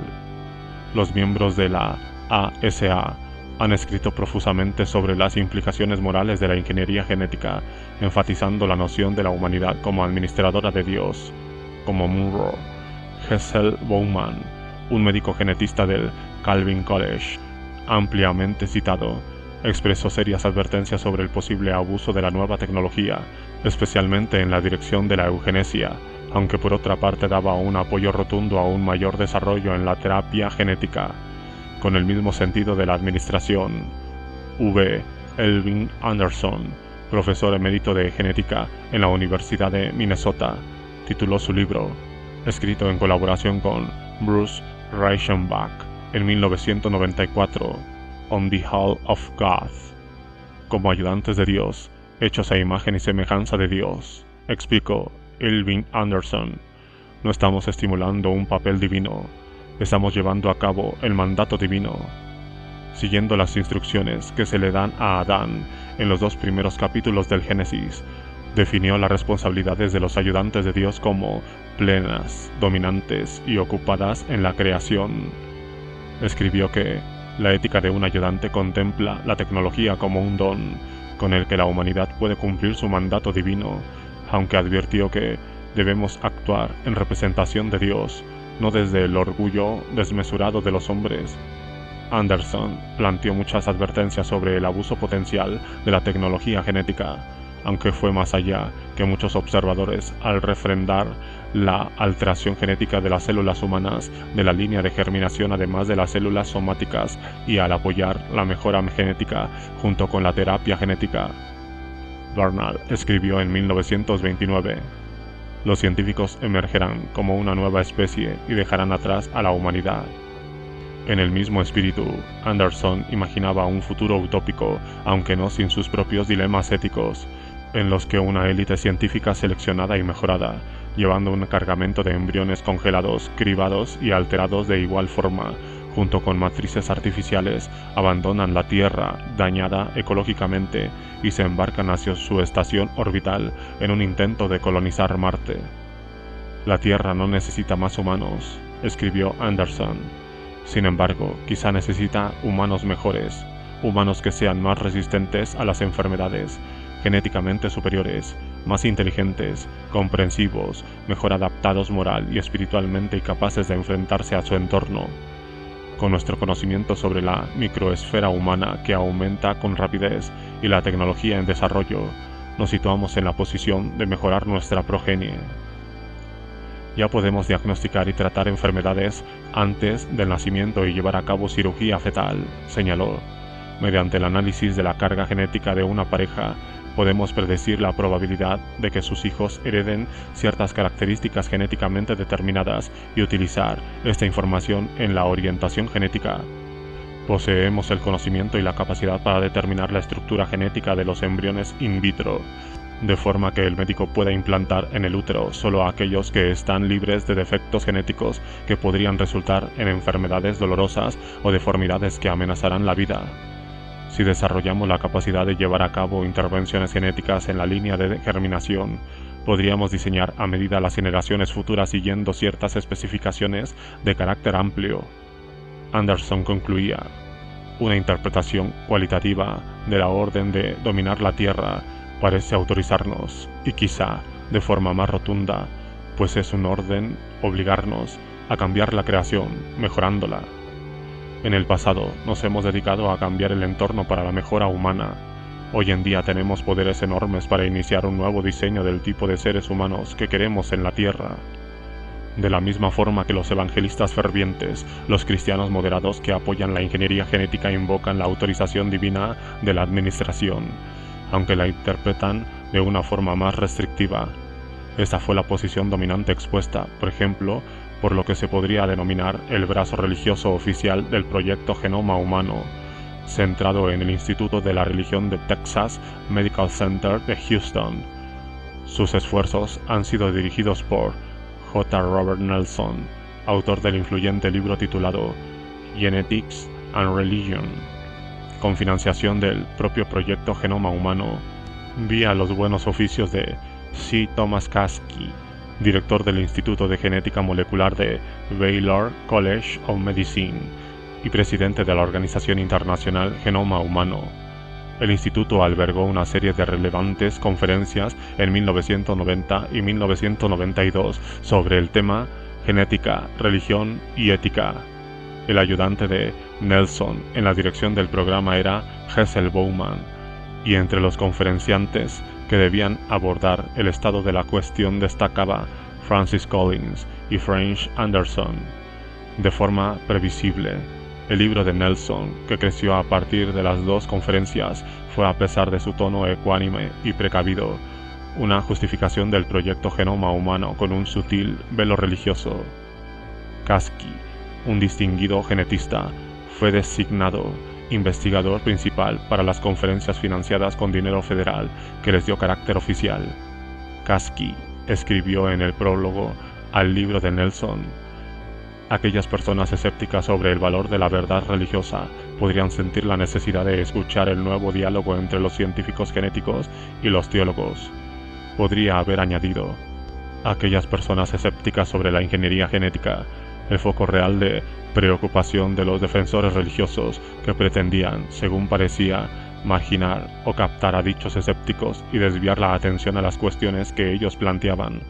Los miembros de la ASA han escrito profusamente sobre las implicaciones morales de la ingeniería genética, enfatizando la noción de la humanidad como administradora de Dios, como Munro. Hessel Bowman, un médico genetista del Calvin College, ampliamente citado, expresó serias advertencias sobre el posible abuso de la nueva tecnología, especialmente en la dirección de la eugenesia, aunque por otra parte daba un apoyo rotundo a un mayor desarrollo en la terapia genética. Con el mismo sentido de la administración, V. Elvin Anderson, profesor emérito de genética en la Universidad de Minnesota, tituló su libro, escrito en colaboración con Bruce Reichenbach en 1994, On the Hall of God. Como ayudantes de Dios, hechos a imagen y semejanza de Dios, explicó Elvin Anderson, no estamos estimulando un papel divino, estamos llevando a cabo el mandato divino, siguiendo las instrucciones que se le dan a Adán en los 2 primeros capítulos del Génesis. Definió las responsabilidades de los ayudantes de Dios como plenas, dominantes y ocupadas en la creación. Escribió que la ética de un ayudante contempla la tecnología como un don con el que la humanidad puede cumplir su mandato divino, aunque advirtió que debemos actuar en representación de Dios, no desde el orgullo desmesurado de los hombres. Anderson planteó muchas advertencias sobre el abuso potencial de la tecnología genética, aunque fue más allá que muchos observadores al refrendar la alteración genética de las células humanas de la línea de germinación además de las células somáticas y al apoyar la mejora genética junto con la terapia genética. Bernal escribió en 1929, los científicos emergerán como una nueva especie y dejarán atrás a la humanidad. En el mismo espíritu, Anderson imaginaba un futuro utópico, aunque no sin sus propios dilemas éticos, en los que una élite científica seleccionada y mejorada, llevando un cargamento de embriones congelados, cribados y alterados de igual forma, junto con matrices artificiales, abandonan la Tierra dañada ecológicamente y se embarcan hacia su estación orbital en un intento de colonizar Marte. La Tierra no necesita más humanos, escribió Anderson. Sin embargo, quizá necesita humanos mejores, humanos que sean más resistentes a las enfermedades, genéticamente superiores, más inteligentes, comprensivos, mejor adaptados moral y espiritualmente y capaces de enfrentarse a su entorno. Con nuestro conocimiento sobre la microesfera humana que aumenta con rapidez y la tecnología en desarrollo, nos situamos en la posición de mejorar nuestra progenie. Ya podemos diagnosticar y tratar enfermedades antes del nacimiento y llevar a cabo cirugía fetal, señaló. Mediante el análisis de la carga genética de una pareja, podemos predecir la probabilidad de que sus hijos hereden ciertas características genéticamente determinadas y utilizar esta información en la orientación genética. Poseemos el conocimiento y la capacidad para determinar la estructura genética de los embriones in vitro, de forma que el médico pueda implantar en el útero solo a aquellos que están libres de defectos genéticos que podrían resultar en enfermedades dolorosas o deformidades que amenazarán la vida. Si desarrollamos la capacidad de llevar a cabo intervenciones genéticas en la línea de germinación, podríamos diseñar a medida las generaciones futuras siguiendo ciertas especificaciones de carácter amplio. Anderson concluía, una interpretación cualitativa de la orden de dominar la Tierra parece autorizarnos, y quizá de forma más rotunda, pues es un orden obligarnos a cambiar la creación, mejorándola. En el pasado nos hemos dedicado a cambiar el entorno para la mejora humana. Hoy en día tenemos poderes enormes para iniciar un nuevo diseño del tipo de seres humanos que queremos en la Tierra. De la misma forma que los evangelistas fervientes, los cristianos moderados que apoyan la ingeniería genética invocan la autorización divina de la administración, aunque la interpretan de una forma más restrictiva. Esta fue la posición dominante expuesta, por ejemplo, por lo que se podría denominar el brazo religioso oficial del proyecto Genoma Humano, centrado en el Instituto de la Religión de Texas Medical Center de Houston. Sus esfuerzos han sido dirigidos por J. Robert Nelson, autor del influyente libro titulado Genetics and Religion, con financiación del propio proyecto Genoma Humano, vía los buenos oficios de C. Thomas Caskey, director del Instituto de Genética Molecular de Baylor College of Medicine y presidente de la Organización Internacional Genoma Humano. El instituto albergó una serie de relevantes conferencias en 1990 y 1992 sobre el tema genética, religión y ética. El ayudante de Nelson en la dirección del programa era Hessel Bowman, y entre los conferenciantes que debían abordar el estado de la cuestión destacaba Francis Collins y French Anderson. De forma previsible, El libro de Nelson, que creció a partir de las dos conferencias, fue, a pesar de su tono ecuánime y precavido, una justificación del proyecto Genoma Humano con un sutil velo religioso. Kasky, un distinguido genetista, fue designado investigador principal para las conferencias financiadas con dinero federal que les dio carácter oficial. Kasky escribió en el prólogo al libro de Nelson: aquellas personas escépticas sobre el valor de la verdad religiosa podrían sentir la necesidad de escuchar el nuevo diálogo entre los científicos genéticos y los teólogos. Podría haber añadido: aquellas personas escépticas sobre la ingeniería genética, el foco real de preocupación de los defensores religiosos que pretendían, según parecía, marginar o captar a dichos escépticos y desviar la atención a las cuestiones que ellos planteaban.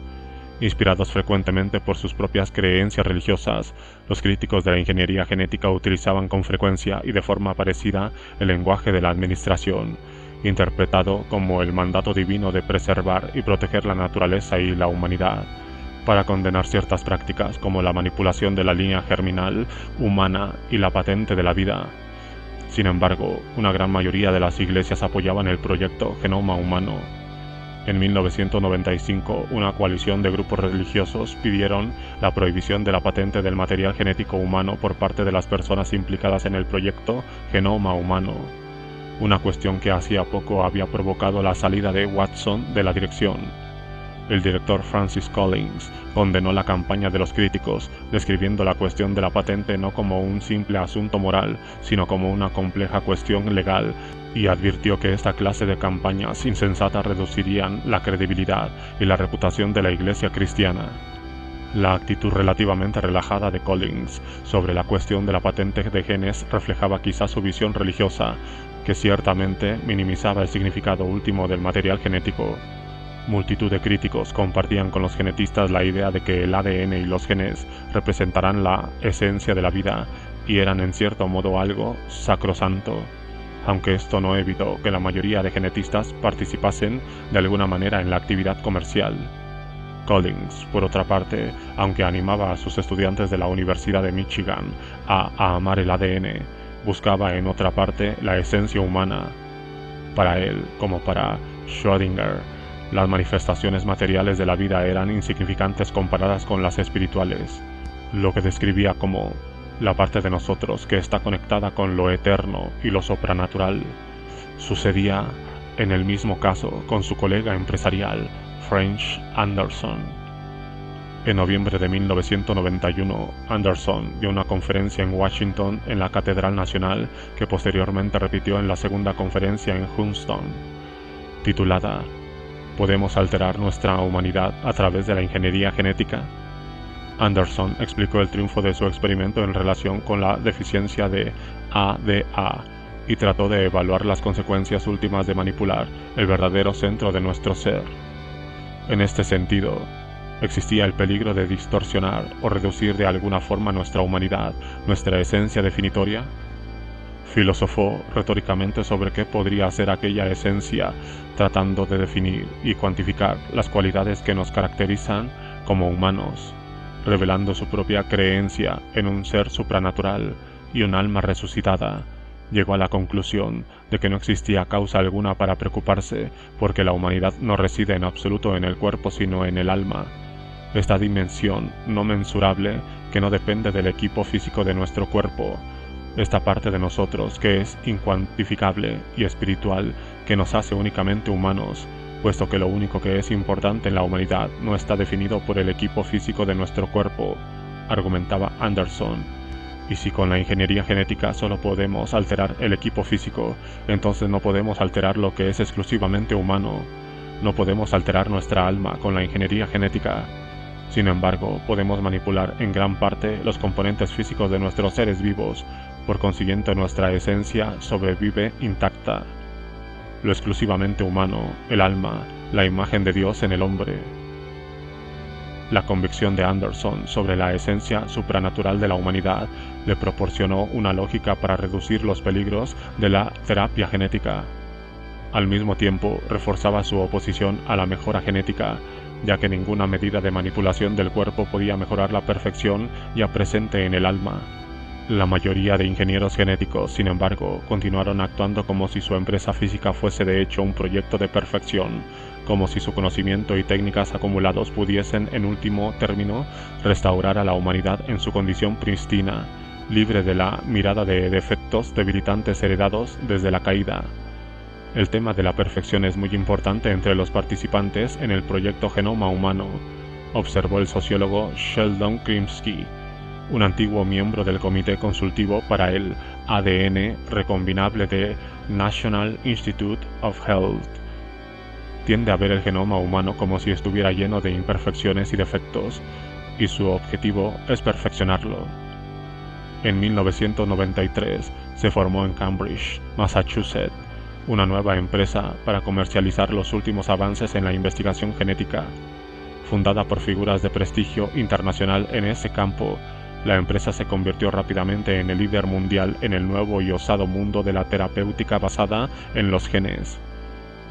Inspirados frecuentemente por sus propias creencias religiosas, los críticos de la ingeniería genética utilizaban con frecuencia y de forma parecida el lenguaje de la administración, interpretado como el mandato divino de preservar y proteger la naturaleza y la humanidad, para condenar ciertas prácticas como la manipulación de la línea germinal humana y la patente de la vida. Sin embargo, una gran mayoría de las iglesias apoyaban el proyecto Genoma Humano. En 1995, una coalición de grupos religiosos pidieron la prohibición de la patente del material genético humano por parte de las personas implicadas en el proyecto Genoma Humano, una cuestión que hacía poco había provocado la salida de Watson de la dirección. El director Francis Collins condenó la campaña de los críticos, describiendo la cuestión de la patente no como un simple asunto moral, sino como una compleja cuestión legal, y advirtió que esta clase de campañas insensatas reducirían la credibilidad y la reputación de la Iglesia cristiana. La actitud relativamente relajada de Collins sobre la cuestión de la patente de genes reflejaba quizás su visión religiosa, que ciertamente minimizaba el significado último del material genético. Multitud de críticos compartían con los genetistas la idea de que el ADN y los genes representarán la esencia de la vida y eran en cierto modo algo sacrosanto, aunque esto no evitó que la mayoría de genetistas participasen de alguna manera en la actividad comercial. Collins, por otra parte, aunque animaba a sus estudiantes de la Universidad de Michigan a amar el ADN, buscaba en otra parte la esencia humana. Para él, como para Schrödinger, las manifestaciones materiales de la vida eran insignificantes comparadas con las espirituales, lo que describía como la parte de nosotros que está conectada con lo eterno y lo supranatural. Sucedía en el mismo caso con su colega empresarial, French Anderson. En noviembre de 1991, Anderson dio una conferencia en Washington en la Catedral Nacional que posteriormente repitió en la segunda conferencia en Houston, titulada ¿Podemos alterar nuestra humanidad a través de la ingeniería genética? Anderson explicó el triunfo de su experimento en relación con la deficiencia de ADA y trató de evaluar las consecuencias últimas de manipular el verdadero centro de nuestro ser. En este sentido, existía el peligro de distorsionar o reducir de alguna forma nuestra humanidad, nuestra esencia definitoria. Filosofó retóricamente sobre qué podría ser aquella esencia, tratando de definir y cuantificar las cualidades que nos caracterizan como humanos, revelando su propia creencia en un ser supranatural y un alma resucitada. Llegó a la conclusión de que no existía causa alguna para preocuparse, porque la humanidad no reside en absoluto en el cuerpo sino en el alma, esta dimensión no mensurable que no depende del equipo físico de nuestro cuerpo, esta parte de nosotros que es incuantificable y espiritual, que nos hace únicamente humanos, puesto que lo único que es importante en la humanidad no está definido por el equipo físico de nuestro cuerpo, argumentaba Anderson. Y si con la ingeniería genética solo podemos alterar el equipo físico, entonces no podemos alterar lo que es exclusivamente humano. No podemos alterar nuestra alma con la ingeniería genética. Sin embargo, podemos manipular en gran parte los componentes físicos de nuestros seres vivos, por consiguiente nuestra esencia sobrevive intacta. Lo exclusivamente humano, el alma, la imagen de Dios en el hombre. La convicción de Anderson sobre la esencia supranatural de la humanidad le proporcionó una lógica para reducir los peligros de la terapia genética. Al mismo tiempo, reforzaba su oposición a la mejora genética, ya que ninguna medida de manipulación del cuerpo podía mejorar la perfección ya presente en el alma. La mayoría de ingenieros genéticos, sin embargo, continuaron actuando como si su empresa física fuese de hecho un proyecto de perfección, como si su conocimiento y técnicas acumulados pudiesen, en último término, restaurar a la humanidad en su condición prístina, libre de la mirada de defectos debilitantes heredados desde la caída. El tema de la perfección es muy importante entre los participantes en el proyecto Genoma Humano, observó el sociólogo Sheldon Krimsky, un antiguo miembro del Comité Consultivo para el ADN Recombinable de National Institute of Health. Tiende a ver el genoma humano como si estuviera lleno de imperfecciones y defectos, y su objetivo es perfeccionarlo. En 1993 se formó en Cambridge, Massachusetts, una nueva empresa para comercializar los últimos avances en la investigación genética. Fundada por figuras de prestigio internacional en ese campo, la empresa se convirtió rápidamente en el líder mundial en el nuevo y osado mundo de la terapéutica basada en los genes.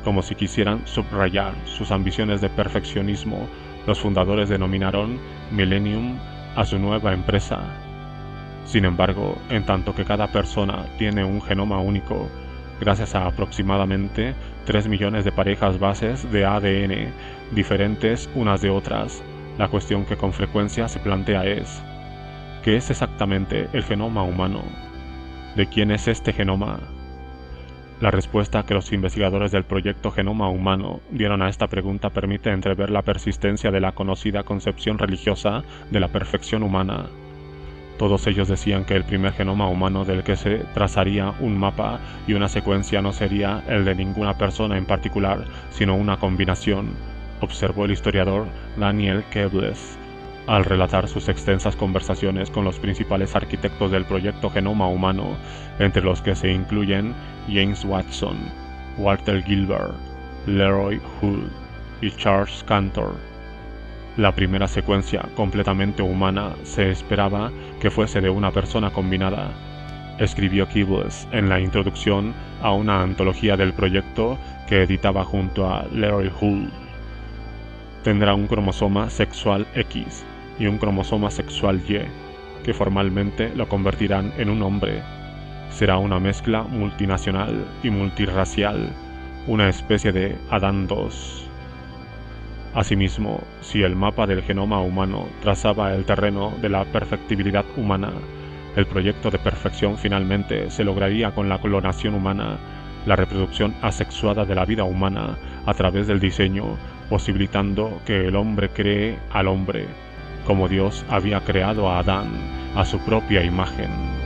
Como si quisieran subrayar sus ambiciones de perfeccionismo, los fundadores denominaron Millennium a su nueva empresa. Sin embargo, en tanto que cada persona tiene un genoma único, gracias a aproximadamente 3 millones de parejas bases de ADN diferentes unas de otras, la cuestión que con frecuencia se plantea es: ¿qué es exactamente el genoma humano? ¿De quién es este genoma? La respuesta que los investigadores del proyecto Genoma Humano dieron a esta pregunta permite entrever la persistencia de la conocida concepción religiosa de la perfección humana. Todos ellos decían que el primer genoma humano del que se trazaría un mapa y una secuencia no sería el de ninguna persona en particular, sino una combinación, observó el historiador Daniel Kebles, al relatar sus extensas conversaciones con los principales arquitectos del proyecto Genoma Humano, entre los que se incluyen James Watson, Walter Gilbert, Leroy Hull y Charles Cantor. La primera secuencia completamente humana se esperaba que fuese de una persona combinada, escribió Kebles en la introducción a una antología del proyecto que editaba junto a Leroy Hull. Tendrá un cromosoma sexual X y un cromosoma sexual Y, que formalmente lo convertirán en un hombre. Será una mezcla multinacional y multirracial, una especie de Adán II. Asimismo, si el mapa del genoma humano trazaba el terreno de la perfectibilidad humana, el proyecto de perfección finalmente se lograría con la clonación humana, la reproducción asexuada de la vida humana a través del diseño, posibilitando que el hombre cree al hombre, como Dios había creado a Adán a su propia imagen.